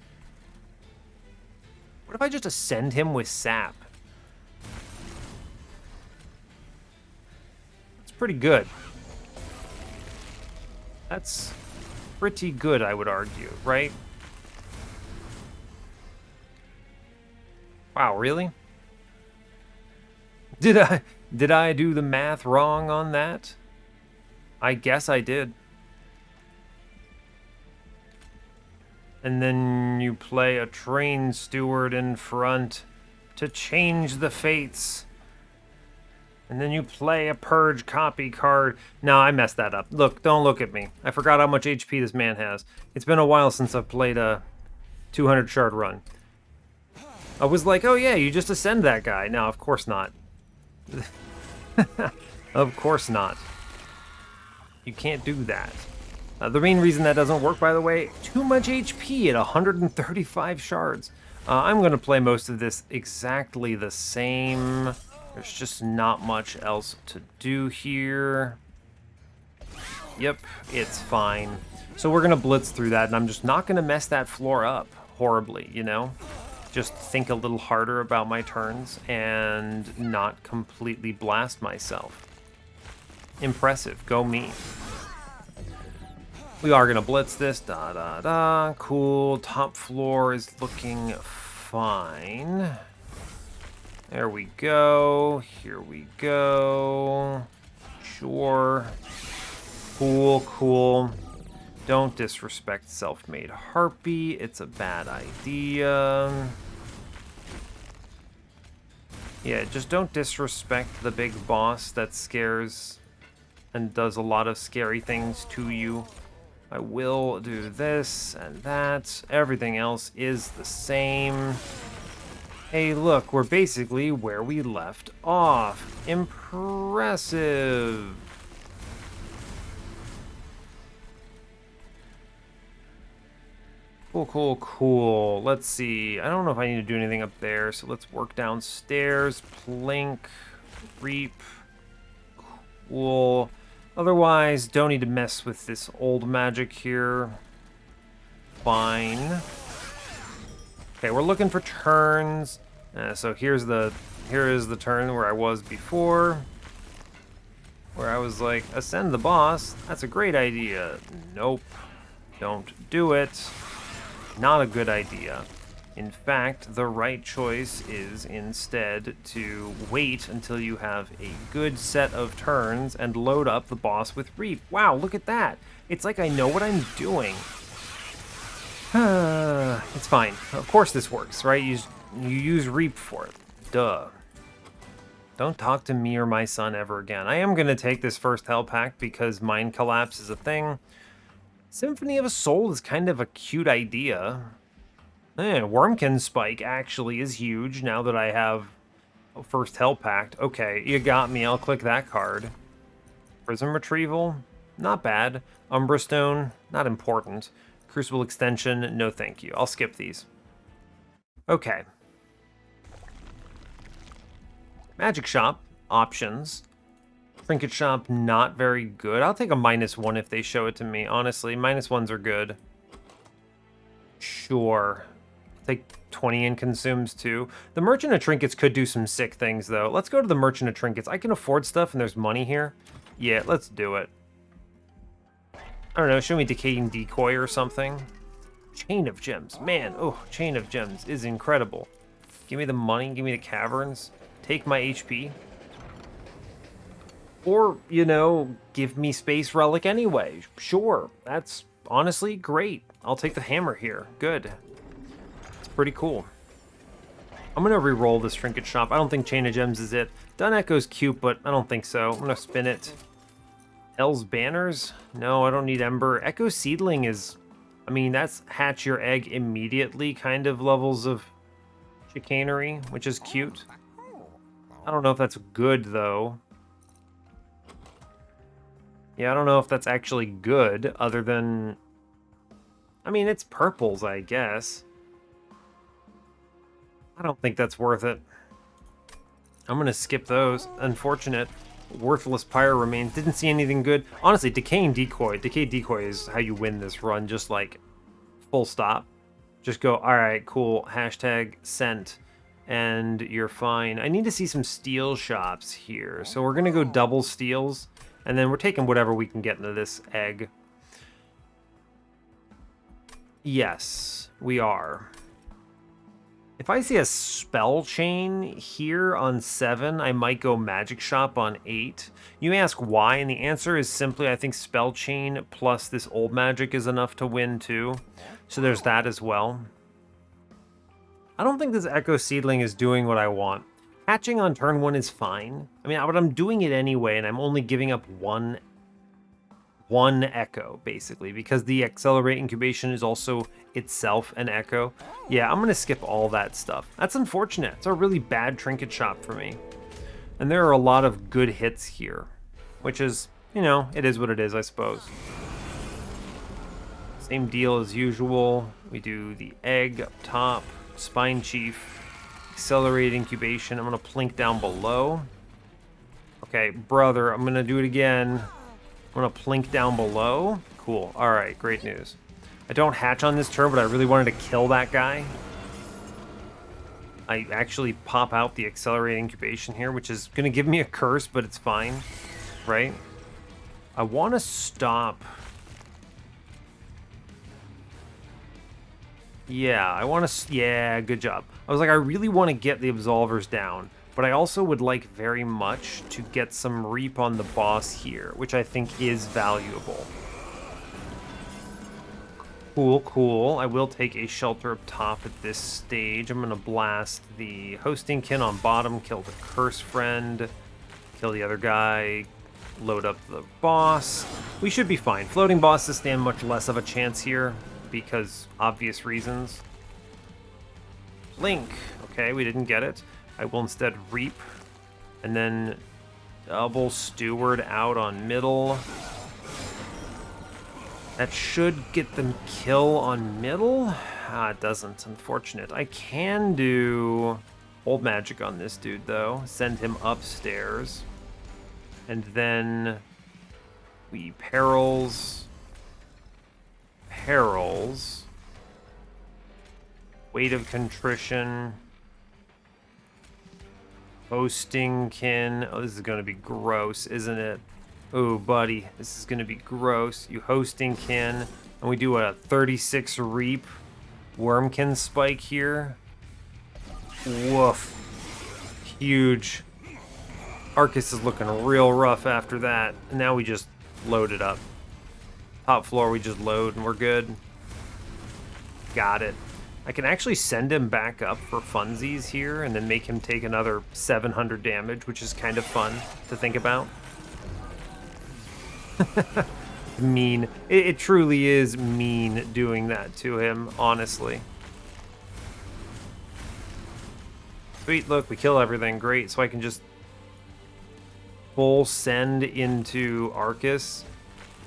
what if I just ascend him with sap? That's pretty good. That's pretty good, I would argue, right? Wow, really? Did I do the math wrong on that? I guess I did. And then you play a train steward in front to change the fates. And then you play a purge copy card. No, I messed that up. Look, don't look at me. I forgot how much HP this man has. It's been a while since I've played a 200 shard run. I was like, oh yeah, you just ascend that guy. No, of course not. Of course not. You can't do that. The main reason that doesn't work, by the way, too much HP at 135 shards. I'm going to play most of this exactly the same. There's just not much else to do here. Yep, it's fine. So we're going to blitz through that, and I'm just not going to mess that floor up horribly, you know? Just think a little harder about my turns and not completely blast myself. Impressive. Go me. We are going to blitz this. Cool. Top floor is looking fine. There we go. Here we go. Sure. Cool. Don't disrespect Self-Made Harpy. It's a bad idea. Yeah, just don't disrespect the big boss that scares and does a lot of scary things to you. I will do this and that. Everything else is the same. Hey, look, we're basically where we left off. Impressive. Cool. Let's see. I don't know if I need to do anything up there, so let's work downstairs. Plink, reap. Cool. Otherwise, don't need to mess with this old magic here. Fine. Okay, we're looking for turns. So here is the turn where I was before, where I was like, ascend the boss. That's a great idea. Nope. Don't do it. Not a good idea. In fact, the right choice is instead to wait until you have a good set of turns and load up the boss with Reap. Wow, look at that. It's like I know what I'm doing. It's fine. Of course this works, right? You use Reap for it. Duh. Don't talk to me or my son ever again. I am going to take this first Hell Pact because Mind Collapse is a thing. Symphony of a Soul is kind of a cute idea. Wurmkin Spike actually is huge now that I have a first Hell Pact. Okay, you got me. I'll click that card. Prism Retrieval, not bad. Umbra Stone, not important. Crucible Extension, no thank you. I'll skip these. Okay. Magic Shop, options. Trinket Shop, not very good. I'll take a -1 if they show it to me. Honestly, -1s are good. Sure. Take 20 and consumes too. The Merchant of Trinkets could do some sick things, though. Let's go to the Merchant of Trinkets. I can afford stuff and there's money here. Yeah, let's do it. I don't know, show me Decaying Decoy or something. Chain of Gems. Man, oh, Chain of Gems is incredible. Give me the money, give me the caverns. Take my HP. Or, you know, give me Space Relic anyway. Sure, that's honestly great. I'll take the hammer here. Good. It's pretty cool. I'm going to re-roll this Trinket Shop. I don't think Chain of Gems is it. Dun Echo's cute, but I don't think so. I'm going to spin it. El's Banners? No, I don't need Ember. Echo Seedling is... I mean, that's hatch your egg immediately kind of levels of chicanery, which is cute. I don't know if that's good, though. Yeah, I don't know if that's actually good, other than... I mean, it's purples, I guess. I don't think that's worth it. I'm going to skip those. Unfortunate. Worthless Pyre Remains. Didn't see anything good. Honestly, Decaying Decoy. Decayed Decoy is how you win this run. Just like, full stop. Just go, alright, cool. Hashtag sent. And you're fine. I need to see some steel shops here. So we're going to go double steels. And then we're taking whatever we can get into this egg. Yes, we are. If I see a spell chain here on 7, I might go magic shop on 8. You may ask why, and the answer is simply I think spell chain plus this old magic is enough to win too. So there's that as well. I don't think this Echo Seedling is doing what I want. Hatching on turn 1 is fine. I mean, but I'm doing it anyway, and I'm only giving up one Echo, basically, because the Accelerate Incubation is also itself an Echo. Yeah, I'm going to skip all that stuff. That's unfortunate. It's a really bad trinket shop for me. And there are a lot of good hits here, which is, you know, it is what it is, I suppose. Same deal as usual. We do the egg up top, Spine Chief, Accelerate Incubation. I'm going to plink down below. Okay, brother, I'm going to do it again. I'm going to plink down below. Cool. All right, great news. I don't hatch on this turn, but I really wanted to kill that guy. I actually pop out the Accelerate Incubation here, which is going to give me a curse, but it's fine, right? I want to stop. Yeah, I want to... Yeah, good job. I was like, I really want to get the Absolvers down, but I also would like very much to get some Reap on the boss here, which I think is valuable. Cool, cool. I will take a Shelter up top at this stage. I'm going to blast the Hosting Kin on bottom, kill the Curse Friend, kill the other guy, load up the boss. We should be fine. Floating bosses stand much less of a chance here because obvious reasons. Link. Okay, we didn't get it. I will instead Reap and then double Steward out on middle. That should get them kill on middle. Ah, it doesn't. Unfortunate. I can do Old Magic on this dude, though. Send him upstairs. And then we Perils. Perils. Weight of Contrition. Hosting Kin. Oh, this is going to be gross, isn't it? Oh, buddy, this is going to be gross. You Hosting Kin, and we do a 36 Reap Wurmkin spike here. Woof. Huge. Arcus is looking real rough after that. And now we just load it up. Top floor, we just load, and we're good. Got it. I can actually send him back up for funsies here, and then make him take another 700 damage, which is kind of fun to think about. Mean. It truly is mean doing that to him, honestly. Sweet, look, we kill everything. Great, so I can just full send into Arcus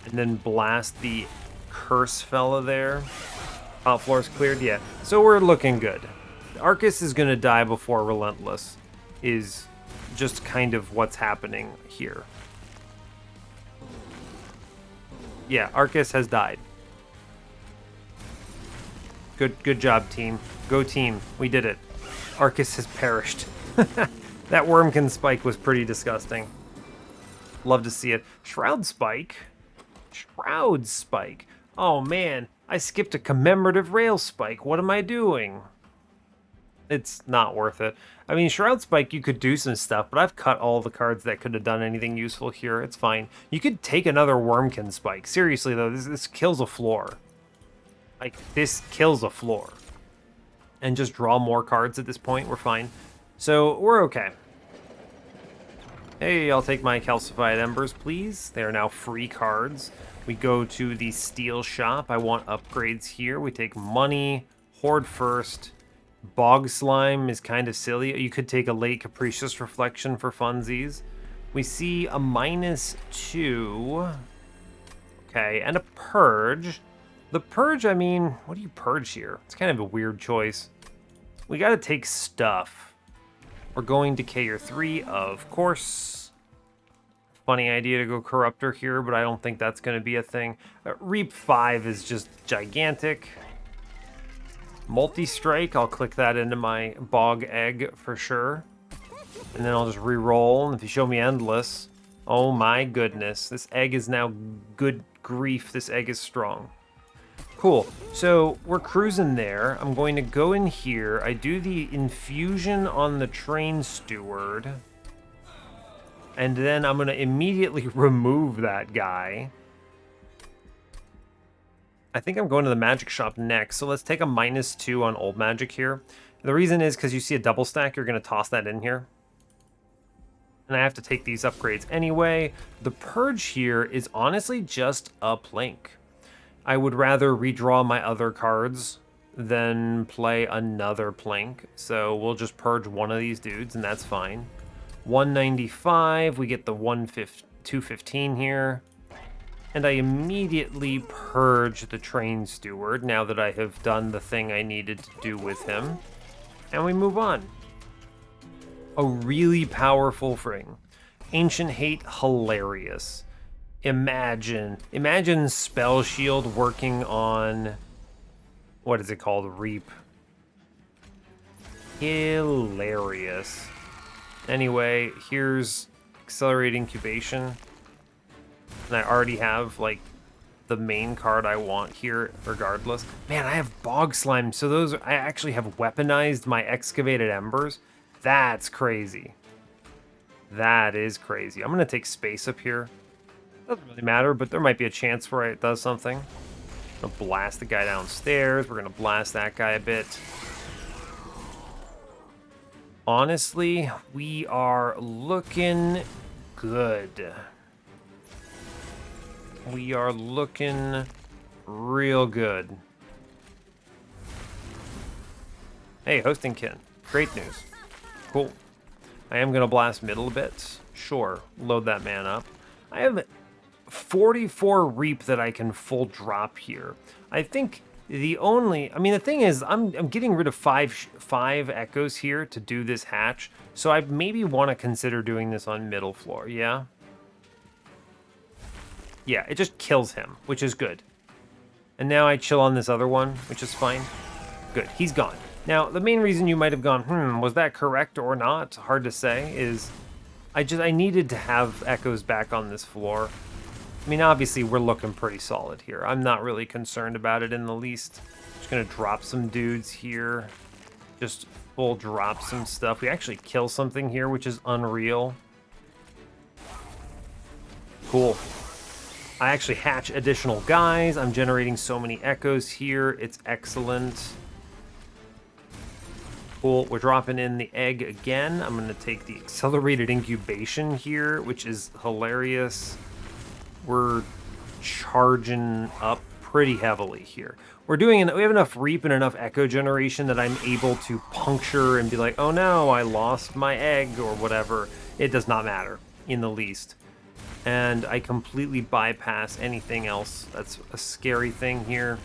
and then blast the curse fella there. Top floor's cleared, yeah. So we're looking good. Arcus is going to die before Relentless is just kind of what's happening here. Yeah, Arcus has died. Good job, team. Go team. We did it. Arcus has perished. That Wurmkin spike was pretty disgusting. Love to see it. Shroud spike? Shroud spike. Oh man, I skipped a commemorative rail spike. What am I doing? It's not worth it. I mean, Shroud Spike, you could do some stuff, but I've cut all the cards that could have done anything useful here. It's fine. You could take another Wurmkin Spike. Seriously, though, this kills a floor. Like, this kills a floor. And just draw more cards at this point. We're fine. So, we're okay. Hey, I'll take my Calcified Embers, please. They are now free cards. We go to the Steel Shop. I want upgrades here. We take money, Horde first. Bog Slime is kind of silly. You could take a late Capricious Reflection for funsies. We see a -2. Okay, and a Purge. The Purge, I mean, what do you purge here? It's kind of a weird choice. We gotta take stuff. We're going to Decay 3, of course. Funny idea to go Corruptor here, but I don't think that's gonna be a thing. Reap 5 is just gigantic. Multi-strike, I'll click that into my Bog Egg for sure. And then I'll just re-roll, and if you show me Endless, oh my goodness. This egg is now good grief, this egg is strong. Cool. So we're cruising there. I'm going to go in here. I do the infusion on the train steward. And then I'm going to immediately remove that guy. I think I'm going to the magic shop next. So let's take a -2 on old magic here. The reason is because you see a double stack, you're going to toss that in here. And I have to take these upgrades anyway. The purge here is honestly just a plink. I would rather redraw my other cards than play another plink. So we'll just purge one of these dudes and that's fine. 195, we get the 215 here. And I immediately purge the train steward now that I have done the thing I needed to do with him. And we move on. A really powerful thing. Ancient Hate, hilarious. Imagine Spell Shield working on, what is it called? Reap. Hilarious. Anyway, here's Accelerate Incubation. And I already have, like, the main card I want here regardless. Man, I have Bog Slime, so those, I actually have weaponized my Excavated Embers. That's crazy. That is crazy. I'm going to take space up here. Doesn't really matter, but there might be a chance where it does something. I'm going to blast the guy downstairs. We're going to blast that guy a bit. Honestly, we are looking good. We are looking real good. Hey, hosting Kin. Great news. Cool. I am going to blast middle a bit. Sure. Load that man up. I have 44 Reap that I can full drop here. I think the only... I mean, the thing is, I'm getting rid of five Echoes here to do this hatch. So I maybe want to consider doing this on middle floor. Yeah? Yeah, it just kills him, which is good. And now I chill on this other one, which is fine. Good. He's gone. Now, the main reason you might have gone, was that correct or not? Hard to say, is I needed to have Echoes back on this floor. I mean, obviously, we're looking pretty solid here. I'm not really concerned about it in the least. Just gonna drop some dudes here. Just full drop some stuff. We actually kill something here, which is unreal. Cool. I actually hatch additional guys. I'm generating so many Echoes here. It's excellent. Cool. We're dropping in the egg again. I'm going to take the Accelerated Incubation here, which is hilarious. We're charging up pretty heavily here. We have enough Reap and enough Echo generation that I'm able to puncture and be like, oh no, I lost my egg or whatever. It does not matter in the least. And I completely bypass anything else. That's a scary thing here.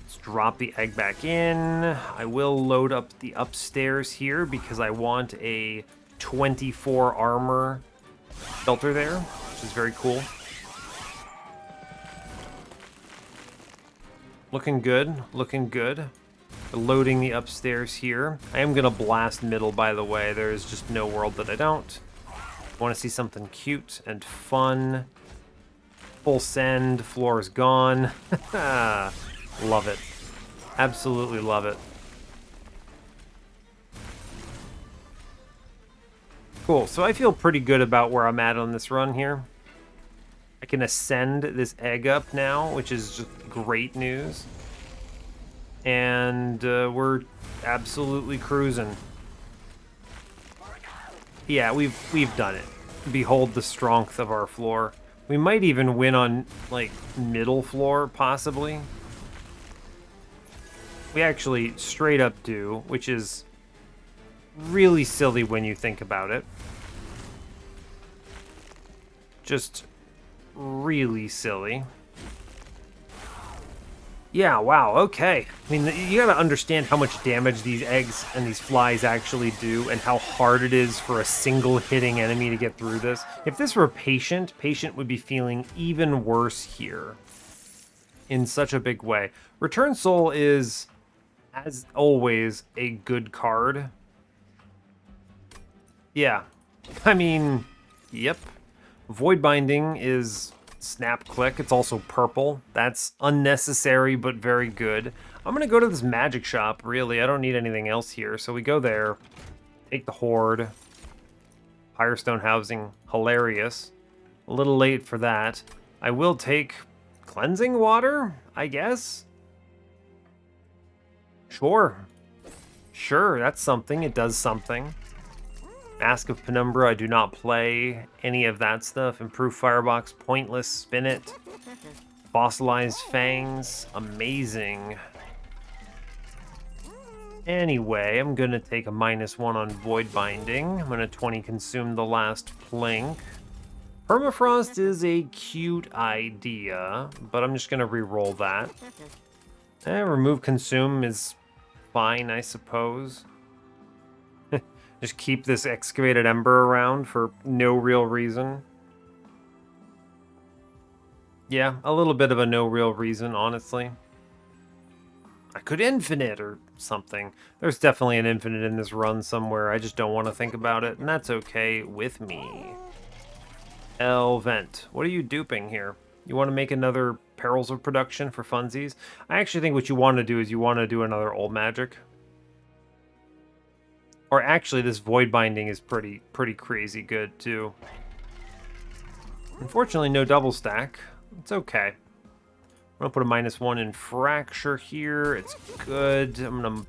Let's drop the egg back in. I will load up the upstairs here because I want a 24 armor shelter there, which is very cool. Looking good, looking good. Loading the upstairs here. I am going to blast middle, by the way. There is just no world that I don't. Want to see something cute and fun. Full send, floor is gone. Love it. Absolutely love it. Cool, so I feel pretty good about where I'm at on this run here. I can ascend this egg up now, which is just great news. And we're absolutely cruising. Yeah, we've done it. Behold the strength of our floor. We might even win on, like, middle floor, possibly. We actually straight up do, which is really silly when you think about it. Just really silly. Yeah, wow, okay. I mean, you gotta understand how much damage these eggs and these flies actually do and how hard it is for a single hitting enemy to get through this. If this were Patient, Patient would be feeling even worse here in such a big way. Return Soul is, as always, a good card. Yeah, I mean, yep. Void Binding is Snap Click. It's also purple. That's unnecessary, but very good. I'm going to go to this magic shop, really. I don't need anything else here. So we go there. Take the Horde. Firestone Housing. Hilarious. A little late for that. I will take Cleansing Water, I guess. Sure. Sure, that's something. It does something. Mask of Penumbra, I do not play any of that stuff. Improved Firebox, pointless. Spin it. Fossilized Fangs, amazing. Anyway, I'm going to take a -1 on Void Binding. I'm going to 20 consume the last Plink. Permafrost is a cute idea, but I'm just going to re-roll that. Remove Consume is fine, I suppose. Just keep this Excavated Ember around for no real reason. Yeah, a little bit of a no real reason, honestly. I could infinite or something. There's definitely an infinite in this run somewhere. I just don't want to think about it, and that's okay with me. Vent. What are you duping here? You want to make another Perils of Production for funsies? I actually think what you want to do is you want to do another Old Magic. Or actually, this Void Binding is pretty crazy good, too. Unfortunately, no double stack. It's okay. I'm going to put a -1 in Fracture here. It's good. I'm going to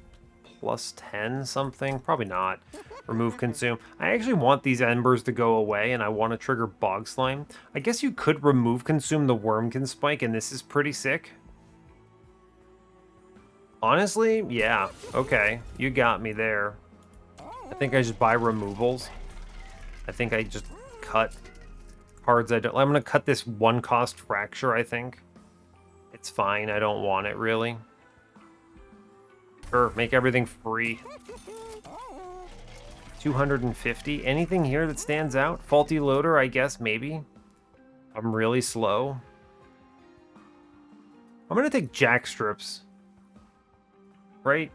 +10 something. Probably not. Remove Consume. I actually want these Embers to go away, and I want to trigger Bog Slime. I guess you could remove Consume the Wurmkin Spike, and this is pretty sick. Honestly, yeah. Okay, you got me there. I think I just buy removals. I think I just cut cards I don't... I'm going to cut this 1-cost Fracture, I think. It's fine. I don't want it, really. Sure, make everything free. 250. Anything here that stands out? Faulty Loader, I guess, maybe. I'm really slow. I'm going to take Jack Strips. Right?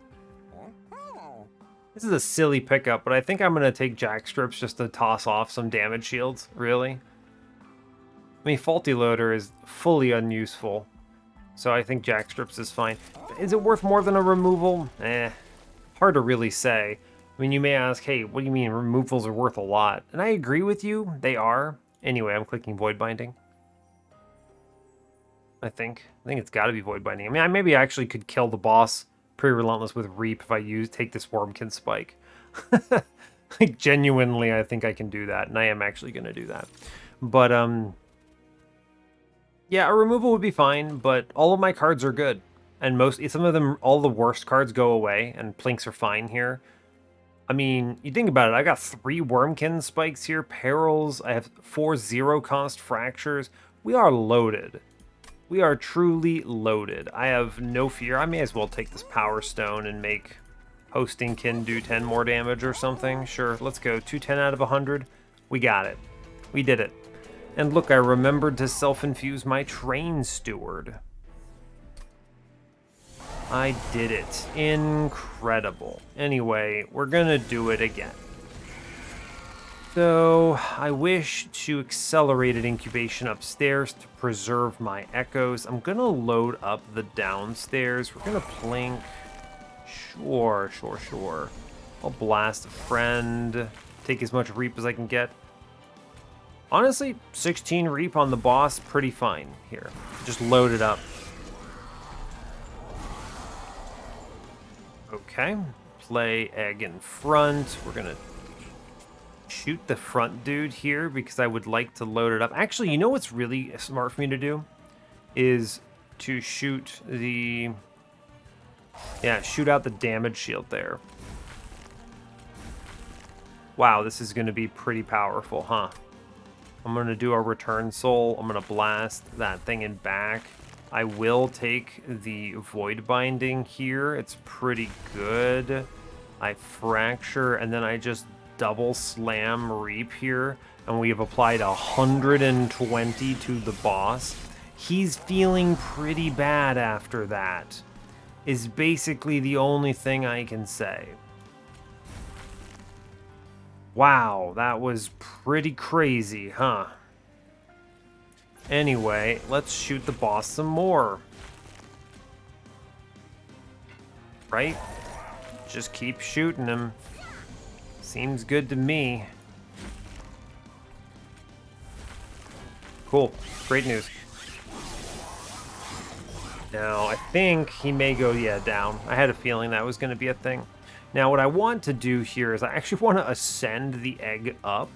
This is a silly pickup, but I think I'm going to take Jack Strips just to toss off some damage shields, really. I mean, Faulty Loader is fully unuseful, so I think Jack Strips is fine. Is it worth more than a removal? Hard to really say. I mean, you may ask, hey, what do you mean removals are worth a lot? And I agree with you, they are. Anyway, I'm clicking Void Binding. I think it's got to be Void Binding. I mean, maybe I actually could kill the boss pretty relentless with Reap if I take this Wurmkin Spike. Like, genuinely, I think I can do that, and I am actually going to do that. But, yeah, a removal would be fine, but all of my cards are good. And some of them, all the worst cards go away, and Plinks are fine here. I mean, you think about it, I got 3 Wurmkin Spikes here, Perils, I have 4 0-cost Fractures. We are loaded. We are truly loaded. I have no fear. I may as well take this Power Stone and make Hosting Kin do 10 more damage or something. Sure, let's go. 210 out of 100. We got it. We did it. And look, I remembered to self-infuse my Train Steward. I did it. Incredible. Anyway, we're gonna do it again. So, I wish to accelerated incubation upstairs to preserve my echoes. I'm gonna load up the downstairs. We're gonna plink. Sure. I'll blast a friend. Take as much Reap as I can get. Honestly, 16 Reap on the boss, pretty fine here. Just load it up. Okay, play egg in front. We're gonna shoot the front dude here because I would like to load it up. Actually, you know what's really smart for me to do? Is to shoot the... Yeah, shoot out the damage shield there. Wow, this is gonna be pretty powerful, huh? I'm gonna do a Return Soul. I'm gonna blast that thing in back. I will take the Void Binding here. It's pretty good. I Fracture, and then I just double slam Reap here, and we have applied 120 to the boss. He's feeling pretty bad after that, is basically the only thing I can say. Wow, that was pretty crazy, huh? Anyway, let's shoot the boss some more. Right? Just keep shooting him. Seems good to me. Cool. Great news. Now, I think he may go, yeah, down. I had a feeling that was going to be a thing. Now, what I want to do here is I actually want to ascend the egg up.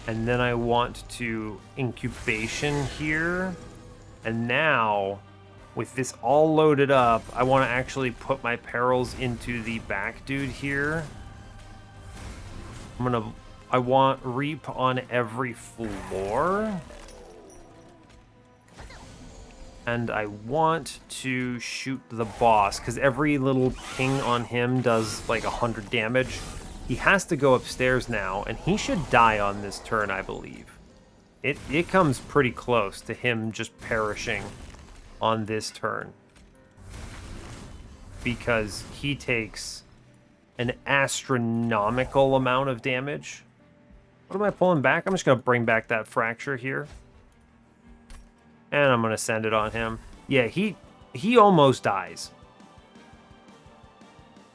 And then I want to incubation here. And now, with this all loaded up, I want to actually put my perils into the back dude here. I want reap on every floor. And I want to shoot the boss, because every little ping on him does like 100 damage. He has to go upstairs now, and he should die on this turn, I believe. It comes pretty close to him just perishing on this turn. Because he takes an astronomical amount of damage. What am I pulling back? I'm just going to bring back that fracture here. And I'm going to send it on him. Yeah, he almost dies.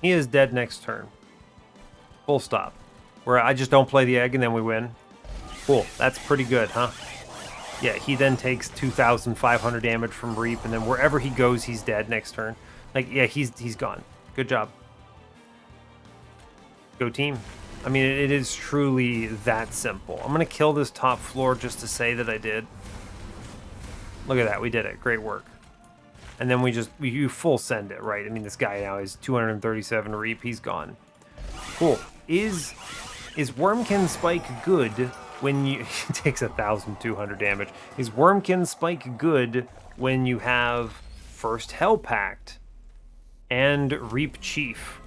He is dead next turn. Full stop. Where I just don't play the egg and then we win. Cool. That's pretty good, huh? Yeah, he then takes 2,500 damage from Reap, and then wherever he goes, he's dead next turn. Like, yeah, he's gone. Good job. Go team. I mean, it is truly that simple. I'm going to kill this top floor just to say that I did. Look at that. We did it. Great work. And then you full send it, right? I mean, this guy now is 237 Reap. He's gone. Cool. Is Wurmkin Spike good when you... He takes 1,200 damage. Is Wurmkin Spike good when you have first Hell Pact and Reap Chief?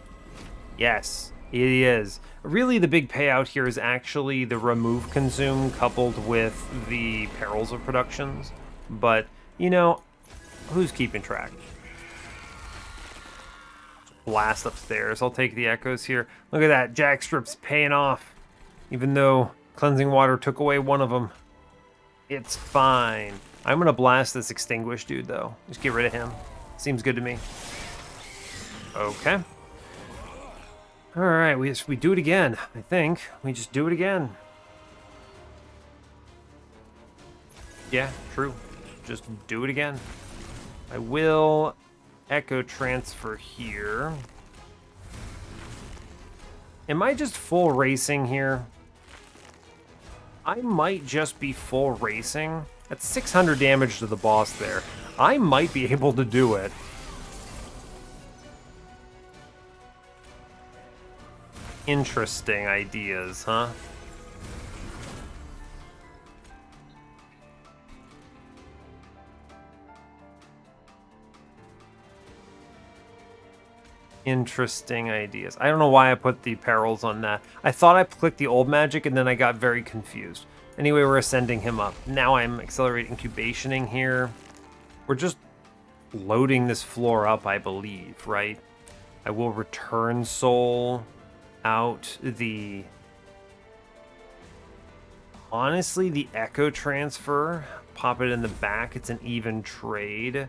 Yes, it is. Really, the big payout here is actually the remove consume coupled with the perils of productions. But, you know, who's keeping track? Blast upstairs. I'll take the echoes here. Look at that. Jackstrip's paying off. Even though cleansing water took away one of them. It's fine. I'm going to blast this extinguished dude, though. Just get rid of him. Seems good to me. Okay. Alright, we do it again, I think. We just do it again. Yeah, true. Just do it again. I will echo transfer here. Am I just full racing here? I might just be full racing. That's 600 damage to the boss there. I might be able to do it. Interesting ideas, huh? Interesting ideas. I don't know why I put the perils on that. I thought I clicked the old magic and then I got very confused. Anyway, we're ascending him up. Now I'm accelerating incubationing here. We're just loading this floor up, I believe, right? I will return soul out the... Honestly, the echo transfer. Pop it in the back. It's an even trade.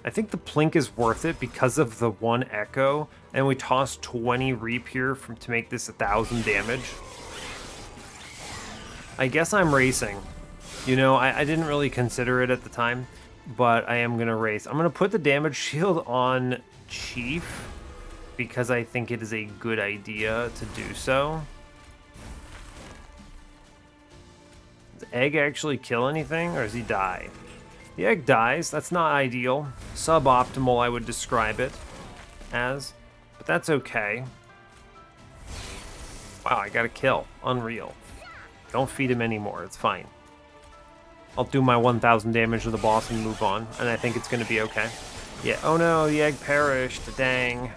I think the Plink is worth it because of the one echo, and we toss 20 Reap here to make this 1,000 damage. I guess I'm racing. You know, I didn't really consider it at the time, but I am going to race. I'm going to put the damage shield on Chief because I think it is a good idea to do so. Does Egg actually kill anything, or does he die? The egg dies. That's not ideal. Suboptimal, I would describe it as. But that's okay. Wow, I got a kill. Unreal. Don't feed him anymore. It's fine. I'll do my 1,000 damage to the boss and move on. And I think it's going to be okay. Yeah. Oh no, the egg perished. Dang.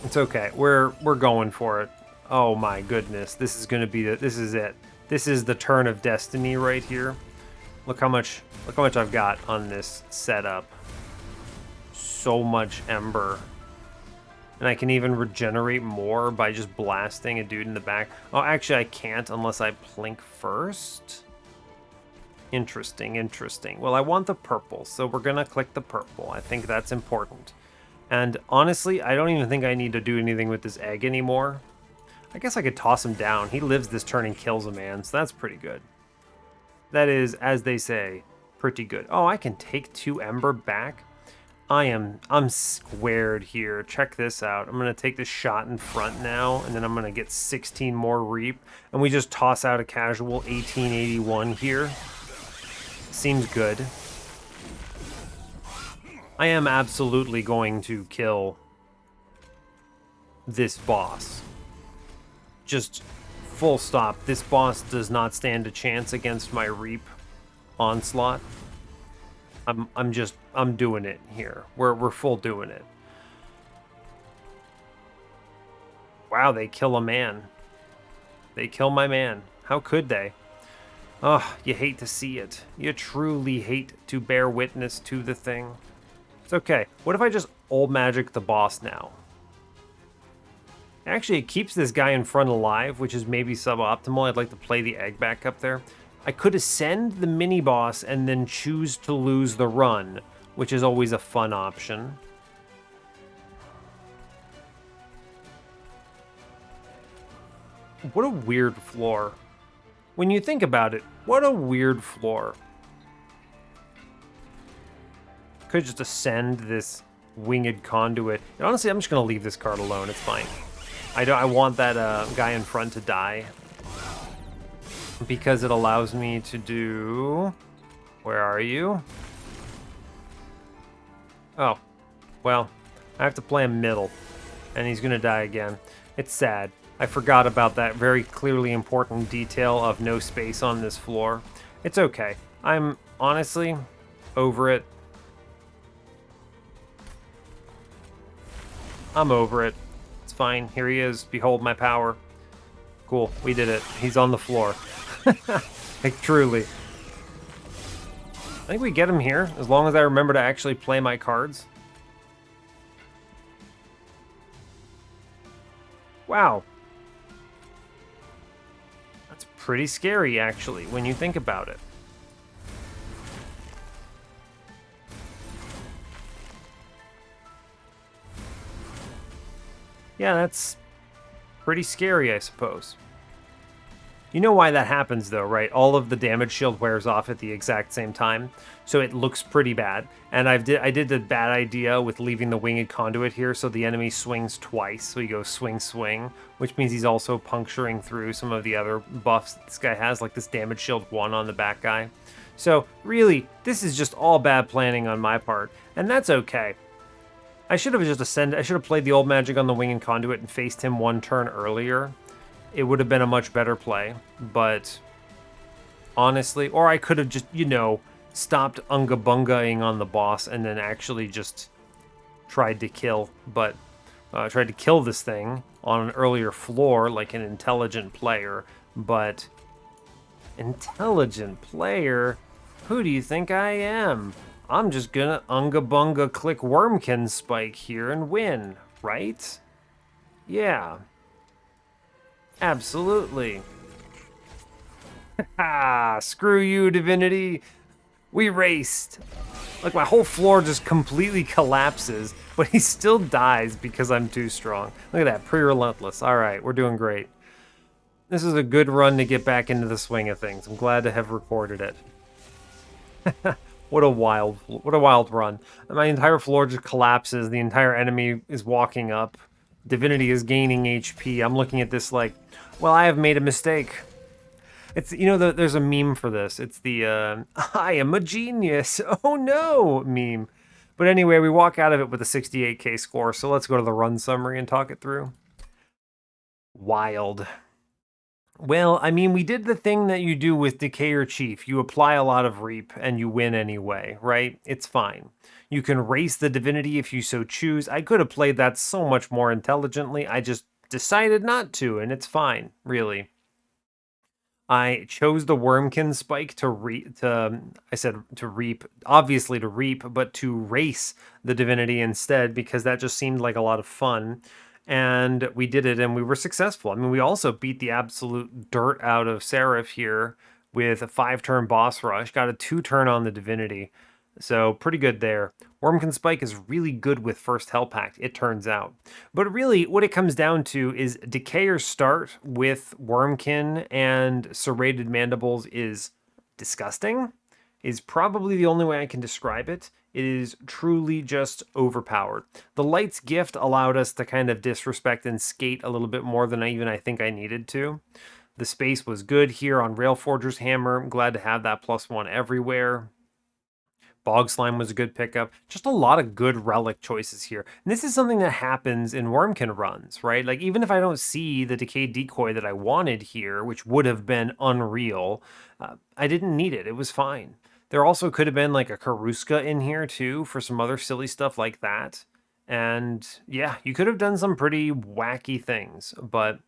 It's okay. We're going for it. Oh my goodness. This is going to be this is it. This is the turn of destiny right here. Look how much I've got on this setup. So much Ember. And I can even regenerate more by just blasting a dude in the back. Oh, actually I can't unless I Plink first. Interesting, interesting. Well, I want the purple, so we're gonna click the purple. I think that's important. And honestly, I don't even think I need to do anything with this egg anymore. I guess I could toss him down. He lives this turn and kills a man, so that's pretty good. That is, as they say, pretty good. Oh, I can take 2 Ember back. I'm squared here. Check this out. I'm gonna take this shot in front now, and then I'm gonna get 16 more Reap, and we just toss out a casual 1881 here. Seems good. I am absolutely going to kill this boss. Just full stop. This boss does not stand a chance against my Reap onslaught. I'm doing it here. We're full doing it. Wow, they kill a man. They kill my man. How could they? Oh, you hate to see it. You truly hate to bear witness to the thing. It's okay. What if I just old magic the boss now? Actually, it keeps this guy in front alive, which is maybe suboptimal. I'd like to play the egg back up there. I could ascend the mini-boss and then choose to lose the run, which is always a fun option. What a weird floor. When you think about it, what a weird floor. Could just ascend this winged conduit. And honestly, I'm just going to leave this card alone. It's fine. I want that guy in front to die. Because it allows me to do... Where are you? Oh. Well, I have to play him middle. And he's going to die again. It's sad. I forgot about that very clearly important detail of no space on this floor. It's okay. I'm honestly over it. I'm over it. It's fine. Here he is. Behold my power. Cool. We did it. He's on the floor. Like, truly. I think we get him here, as long as I remember to actually play my cards. Wow. That's pretty scary, actually, when you think about it. Yeah, that's pretty scary, I suppose. You know why that happens, though, right? All of the damage shield wears off at the exact same time, so it looks pretty bad. And I did the bad idea with leaving the winged conduit here, so the enemy swings twice. So he goes swing, swing, which means he's also puncturing through some of the other buffs that this guy has, like this damage shield 1 on the back guy. So really, this is just all bad planning on my part, and that's okay. I should have just ascended. I should have played the old magic on the winged conduit and faced him 1 turn earlier. It would have been a much better play, but honestly, or I could have just, you know, stopped unga-bungaing on the boss and then actually just tried to kill, but tried to kill this thing on an earlier floor like an intelligent player, but intelligent player? Who do you think I am? I'm just gonna unga-bunga click Wurmkin spike here and win, right? Yeah. Absolutely. Ha! Screw you, Divinity. We raced. Like, my whole floor just completely collapses, but he still dies because I'm too strong. Look at that, pre-relentless. All right, we're doing great. This is a good run to get back into the swing of things. I'm glad to have recorded it. What a wild run. My entire floor just collapses. The entire enemy is walking up. Divinity is gaining HP. I'm looking at this like, well, I have made a mistake. It's, you know, there's a meme for this. It's the, I am a genius. Oh no meme. But anyway, we walk out of it with a 68k score. So let's go to the run summary and talk it through. Wild. Well, I mean, we did the thing that you do with Decayer Chief. You apply a lot of Reap and you win anyway, right? It's fine. You can race the Divinity if you so choose. I could have played that so much more intelligently. I just decided not to, and it's fine, really. I chose the Wurmkin spike to reap, obviously to reap, but to race the Divinity instead, because that just seemed like a lot of fun. And we did it, and we were successful. I mean, we also beat the absolute dirt out of Seraph here with a 5-turn boss rush. Got a 2-turn on the Divinity. So pretty good there. Wurmkin Spike is really good with first Hell Pact, it turns out. But really, what it comes down to is Decay or Start with Wurmkin and Serrated Mandibles is disgusting, is probably the only way I can describe it. It is truly just overpowered. The Light's Gift allowed us to kind of disrespect and skate a little bit more than I think I needed to. The space was good here on Railforger's Hammer. I'm glad to have that +1 everywhere. Bog Slime was a good pickup. Just a lot of good relic choices here. And this is something that happens in Wurmkin runs, right? Like, even if I don't see the Decayed Decoy that I wanted here, which would have been unreal, I didn't need it. It was fine. There also could have been like a Karuska in here too for some other silly stuff like that. And yeah, you could have done some pretty wacky things, but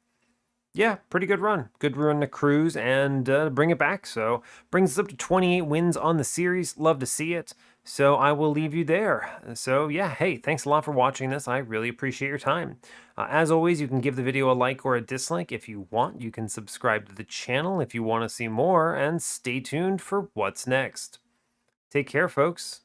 yeah, pretty good run. Good run to cruise and bring it back. So brings us up to 28 wins on the series. Love to see it. So I will leave you there. So yeah, hey, thanks a lot for watching this. I really appreciate your time. As always, you can give the video a like or a dislike if you want. You can subscribe to the channel if you want to see more, and stay tuned for what's next. Take care, folks.